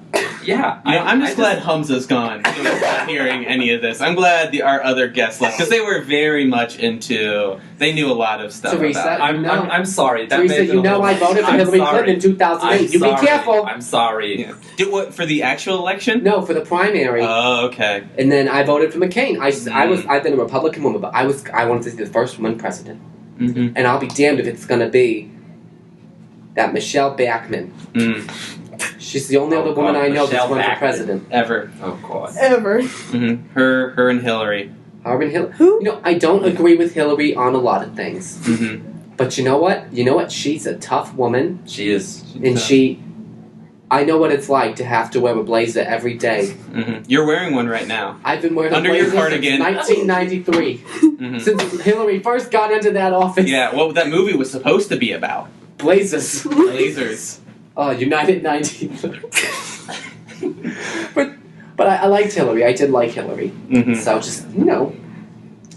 You know, I'm just glad Humza's gone. So we're not hearing any of this. I'm glad our other guests left because they were very much into. They knew a lot of stuff Teresa, about it. I'm sorry. That may Teresa, have been you a know little- I voted for I'm Hillary sorry. Clinton in 2008. I'm You sorry. be careful. I'm sorry. Yeah. Did what for the actual election? No, for the primary. Oh, okay. And then I voted for McCain. I've been a Republican woman, but I wanted to see the first woman president. Mm-hmm. And I'll be damned if it's gonna be that Michelle Bachmann. Mm. She's the only Oh, other woman God, I know that's Michelle running for Bachmann. president. Ever. Oh God. Ever. Mm-hmm. Her and Hillary. Hillary. Who? You know, I don't agree with Hillary on a lot of things. Mm-hmm. But you know what? She's a tough woman. She is. And I know what it's like to have to wear a blazer every day. Mm-hmm. You're wearing one right now. I've been wearing Under a your blazer cardigan. since 1993. Mm-hmm. Since Hillary first got into that office. Yeah. What that movie was supposed to be about? Blazers. Lasers. Oh, United 93. But I liked Hillary. I did like Hillary. Mm-hmm. So just, you know,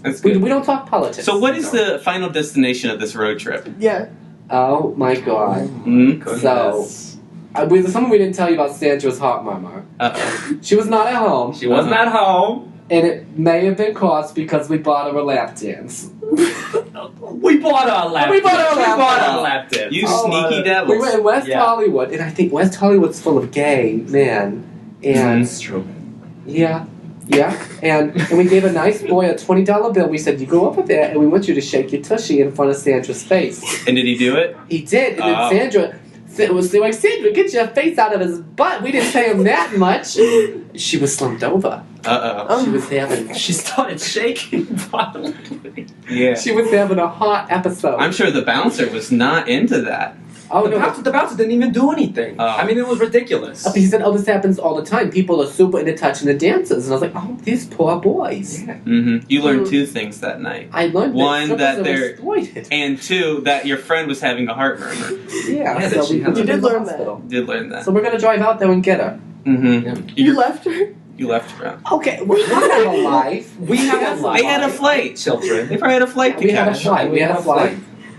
That's we good. don't talk politics. So what is the final destination of this road trip? Yeah. Oh my god. Mm-hmm. So, something we didn't tell you about Sandra's heart murmur. Uh-oh. She was not at home, She wasn't at home. and it may have been caused because we bought her a lap dance. We bought our lap. We bought our lap dance. You sneaky devils. We were in West Yeah. Hollywood, and I think West Hollywood's full of gay men. And That's true. yeah. And we gave a nice boy a $20 bill. We said, you go over there, and we want you to shake your tushy in front of Sandra's face. And did he do it? He did, and then Sandra was like, Sandra, get your face out of his butt. We didn't pay him that much. She was slumped over. She was having. She started shaking violently. Yeah. She was having a hot episode. I'm sure the bouncer was not into that. Oh The no! bouncer didn't even do anything. I mean, it was ridiculous. He said, "Oh, this happens all the time. People are super into touching the dancers," and I was like, "Oh, these poor boys." Yeah. You learned two things that night. I learned One, that strippers are they're- exploited. And two, that your friend was having a heart murmur. Yeah, Yeah, so she we had took You her did to the learn that. hospital. Did learn that. So we're gonna drive out there and get her. You left her? You left her. Okay, we have a life. We have a life. They had a flight. Children. They probably had a flight to We had a catch. flight. We had a flight.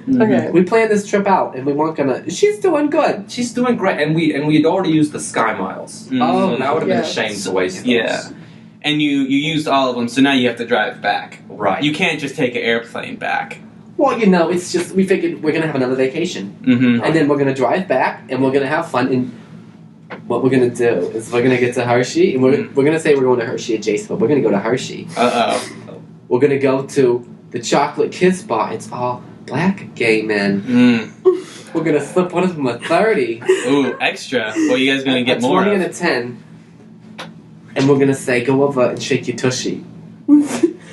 Okay. We planned this trip out, and we weren't gonna. She's doing good. She's doing great, and we'd already used the Sky Miles. Mhm. Oh, That would have been Yeah. a shame to waste those. Yeah. And you used all of them, so now you have to drive back. Right. You can't just take an airplane back. Well, you know, it's just we figured we're gonna have another vacation, Mm-hmm. and then we're gonna drive back, and we're gonna have fun. And what we're gonna do is we're gonna get to Hershey, and we're gonna say we're going to Hershey adjacent, but we're gonna go to Hershey. We're gonna go to the Chocolate Kiss Bar. It's all black gay men. We're gonna slip one of them a 30. Ooh, extra. Well, you guys gonna get a more 20 of. and a 10. And we're gonna say, go over and shake your tushy.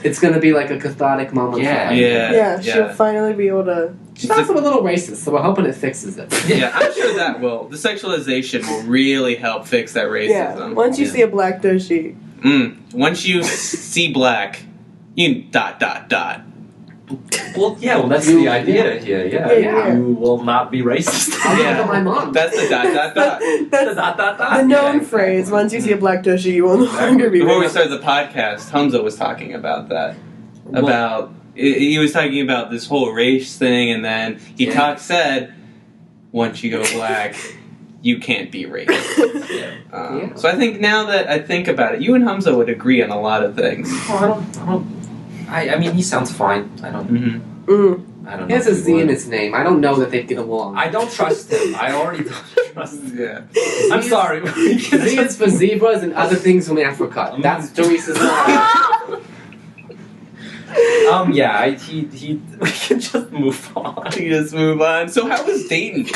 It's gonna be like a cathartic moment. Yeah. for her. Yeah, she'll finally be able to. She's also a little racist, so we're hoping it fixes it. Yeah, I'm sure that will. The sexualization will really help fix that Yeah. racism. Once you see a black tushy. Once you see black, you ... Well, yeah, well, that's You- the idea here. Yeah. Yeah. You will not be racist. I'll Yeah. look at my mom. That's the ... That's The the known phrase. Once you see a black tushy, you will no longer be Before we racist. started the podcast, Humza was talking about that. He was talking about this whole race thing, and then he said, once you go black, you can't be racist. So I think now that I think about it, you and Humza would agree on a lot of things. I mean, he sounds fine. I don't He know. has a if Z he in would. his name. I don't know that they'd get along. I don't trust him. I already don't trust him. Yeah. I'm sorry. Z is for zebras and other things from Africa. That's Teresa's motto. He we can just move on. You just move on. So how was Dayton?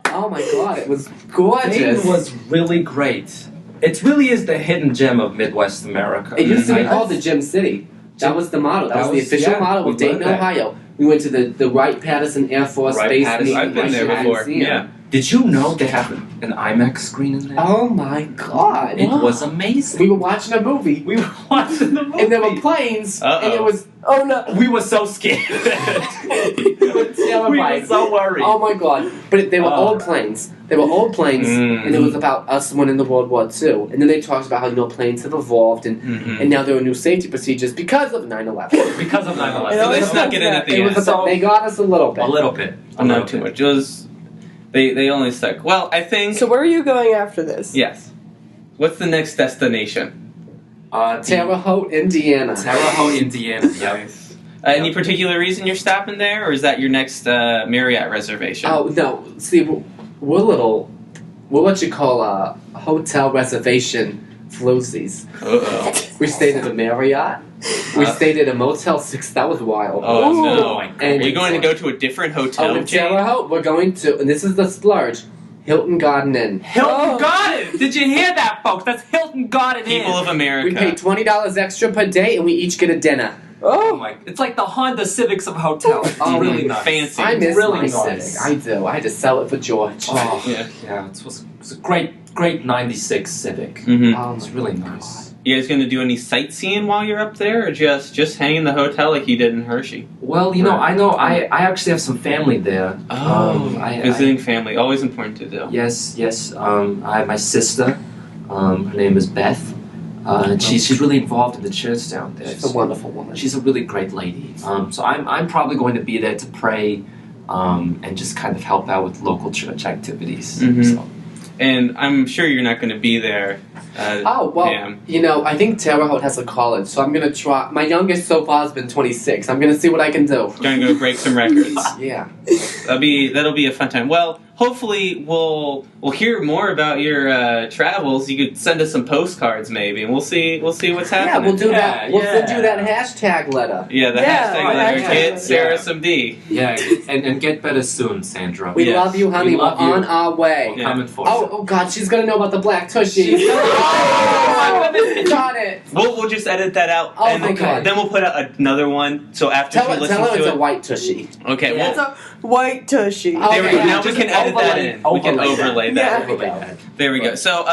Oh my god, it was gorgeous. Dayton was really great. It really is the hidden gem of Midwest America. It used to be I- called the Gem City. That was the motto. That was the official motto we of Dayton, learned that. Ohio. We went to the Wright-Patterson Air Force Base. Wright-Patterson. I've been there before. Museum. Yeah. Did you know they have an IMAX screen in there? Oh my god. It was amazing. We were watching a movie, We were watching the movie. and there were planes, and it was Oh no. We were so scared. we were terrified. We were so worried. Oh my god! But they were old planes. They were old planes, and it was about us winning the World War II. And then they talked about how planes have evolved, and now there are new safety procedures because of 9/11. Because of 9/11. So they snuck it in at the It end. was they got us a little bit. A little bit. Not too much. It was. They only stuck. Well, I think. So where are you going after this? Yes. What's the next destination? Terre Haute, Indiana. Terre Haute, Indiana. Yep. Any particular reason you're stopping there, or is that your next Marriott reservation? Oh no! See, we're what you call a hotel reservation floozies. Uh-oh. We stayed at a Marriott. We stayed at a Motel 6. That was wild. Oh Ooh. no! And Are you going to go to a different hotel in chain? Terre Haute, we're going to, and this is the splurge, Hilton Garden Inn. Hilton Garden! Did you hear that, folks? That's Hilton Garden People of America. We pay $20 extra per day, and we each get a dinner. Oh my! It's like the Honda Civics of hotels. It's Oh, really nice. fancy. I miss really my nice. Civic. I do. I had to sell it for George. Oh Yeah. It was a great 96 Civic. Mm-hmm. Um, It's really nice. You guys going to do any sightseeing while you're up there, or just hang in the hotel like you did in Hershey? Well, I actually have some family there. Visiting family, always important to do. Yes. I have my sister. Her name is Beth. And she's really involved in the church down there. she's a wonderful woman. She's a really great lady. So I'm probably going to be there to pray, and just kind of help out with local church activities. Mhm. So. And I'm sure you're not going to be there Pam. I think Terre Haute has a college, so I'm gonna try. My youngest so far has been 26. I'm gonna see what I can do. Gonna go break some records. Yeah. That'll be a fun time. Well, hopefully we'll hear more about your travels. You could send us some postcards maybe, and we'll see what's happening. Yeah, we'll do that. We'll send you that hashtag letter. Yeah, the Yeah, hashtag letter. hashtag Get letter. Sarah some D. Yeah, and get better soon, Sandra. We Yes. love you, honey. We We're love you. on our way. Yeah. Coming for Oh God, she's gonna know about the black tushy. Got it. We'll just edit that out. Oh and my God. Then we'll put out another one. So after she Tell listens her to it's it. a white tushy. Okay. Yeah. It's a white tushy. Oh, There we go. yeah, Now we just can edit that overlay- in. We can overlay that. Yeah. There we go. There we go. So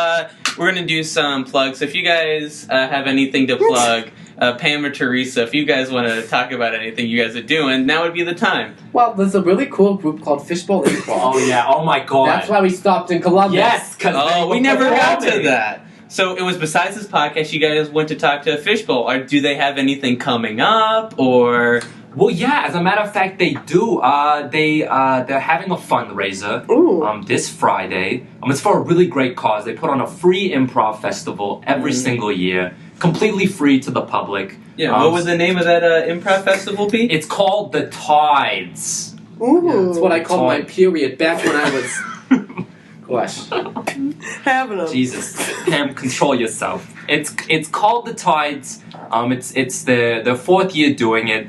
we're gonna do some plugs. If you guys have anything to plug, Pam or Theresa, if you guys want to talk about anything you guys are doing, now would be the time. Well, there's a really cool group called Fishbowl Improv. Oh yeah. Oh my God. That's why we stopped in Columbus. Yes, because Oh, we never got to that. So it was besides this podcast, you guys went to talk to a Fishbowl. Or do they have anything coming up, or? Well, yeah. As a matter of fact, they do. They're having a fundraiser Ooh. this Friday. It's for a really great cause. They put on a free improv festival every single year, completely free to the public. Yeah. What was the name of that improv festival, Pete? It's called the Tides. Ooh. That's what I called my Toy. period back when I was. Gosh. Having them. Jesus, Pam, control yourself. It's called the Tides. It's the fourth year doing it.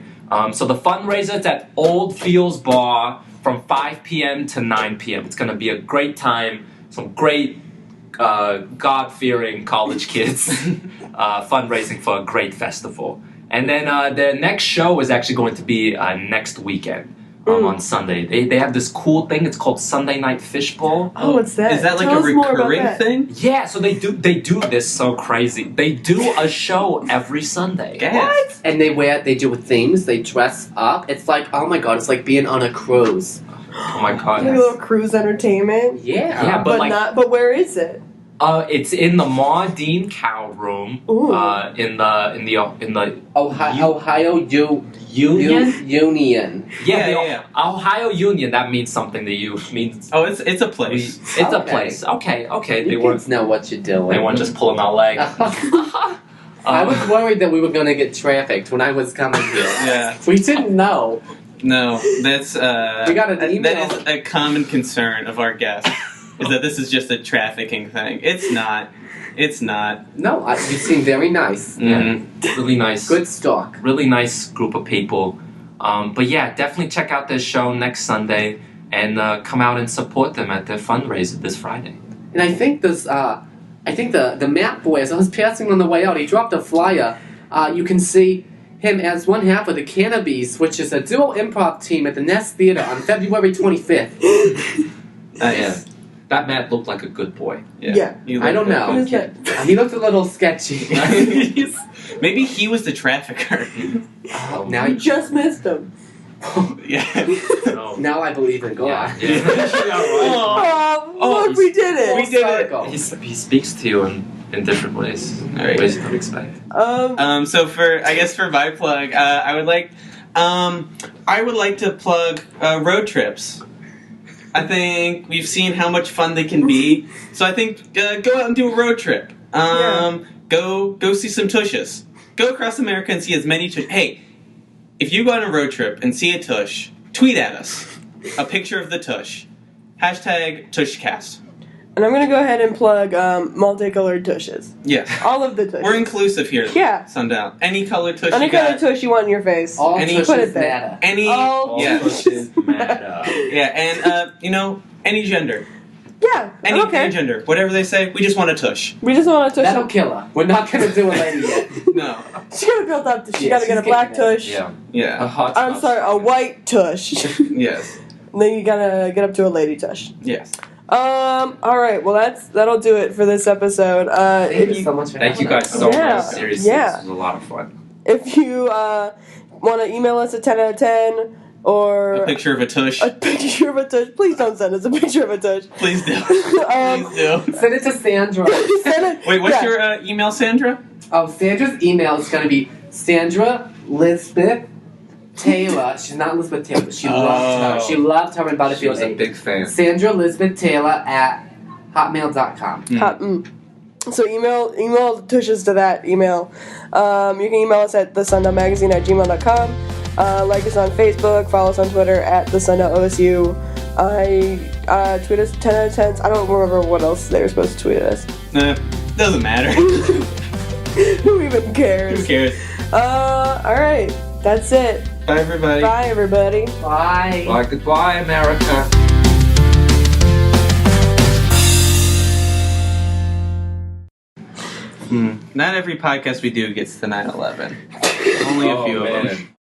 So the fundraiser is at Old Fields Bar from 5 p.m. to 9 p.m. It's gonna be a great time. Some great God-fearing college kids fundraising for a great festival. And then the next show is actually going to be next weekend. On Sunday. They have this cool thing, it's called Sunday Night Fishbowl. Oh, what's that? Is that like Tell a us more about recurring that. thing? Yeah, so they do this so crazy. They do a show every Sunday. What? And they do themes. They dress up. It's like, oh my God, it's like being on a cruise. Oh my God. Like a little cruise entertainment. Yeah. Yeah, But like- not. But where is it? It's in the Maudine Cow Room. Ooh. In the Ohio Union. Union. Yeah, the yeah. Ohio Union. That means something to you. Means Oh, it's a place. it's a Okay. place. Okay. They You weren't kids know what you're doing. just pulling my leg. I was worried that we were going to get trafficked when I was coming here. Yeah. We didn't know. No, that's We got an email. That is a common concern of our guests. Is that this is just a trafficking thing? It's not. It's not. No, you seem very nice. Mhm. Really nice. Good stock. Really nice group of people. But yeah, definitely check out their show next Sunday and come out and support them at their fundraiser this Friday. And I think the Map Boy, as I was passing on the way out, he dropped a flyer. You can see him as one half of the Cannabis, which is a duo improv team at the Nest Theater on February 25th. Nice. That Matt looked like a good boy. Yeah. You I don't look know. What is like that? He looked a little sketchy. Maybe he was the trafficker. Oh, now, You just missed him. Yeah. No. now I believe in God. Yeah. Oh, Oh, look, we did it. we did it. Circle. He speaks to you in different ways. Alright. Ways you don't expect. So for my plug, I would like to plug road trips. I think we've seen how much fun they can be, so I think go out and do a road trip. Go see some tushes. Go across America and see as many tush. Hey, if you go on a road trip and see a tush, tweet at us a picture of the tush. Hashtag Tushcast. And I'm gonna go ahead and plug multicolored tushes. Yes. All of the tushes. We're inclusive here. Yeah. Sundown. Any color tush Any you kind got. of tush you want in your face. All Any- tushes Put it there. matter. Any. All Yeah. Tushes matter. Yeah, and any gender. Yeah. Any Okay. gender. Whatever they say, we just want a tush. We just want a tush. That'll kill her. We're not going to do a lady yet. No. She gotta build up. She Yeah, gotta get a she's black getting tush. Yeah. A Yeah. hot I'm tub. sorry, a white tush. Yes. And then you gotta get up to a lady tush. Yes. All right. Well, that'll do it for this episode. Thank If you you so much for Thank you having guys us. so Yeah. much. Seriously, Yeah. this was a lot of fun. if you want to email us at 10 out of 10 or A picture of a tush. a picture of a tush, please don't send us a picture of a tush. Please do. Um, Please do. Send it to Sandra. Send it. Wait, what's yeah. your email, Sandra? Oh, Sandra's email is going to be Sandra Lisbeth Taylor. She's not Elizabeth Taylor. She loved her. She loved her in She Battlefield was a 8. big fan. Sandra Lisbeth Taylor at hotmail.com. Hot, So email Tushes to that email. You can email us at thesundialmagazine@gmail.com. Like us on Facebook, follow us on Twitter at thesundialosu. Tweet us 10 out of 10s. I don't remember what else they were supposed to tweet us. Doesn't matter. Who even cares? Who cares? Alright. That's it. Bye, everybody. Bye, everybody. Bye. Bye, goodbye, America. Not every podcast we do gets to 9/11. Only a few of them.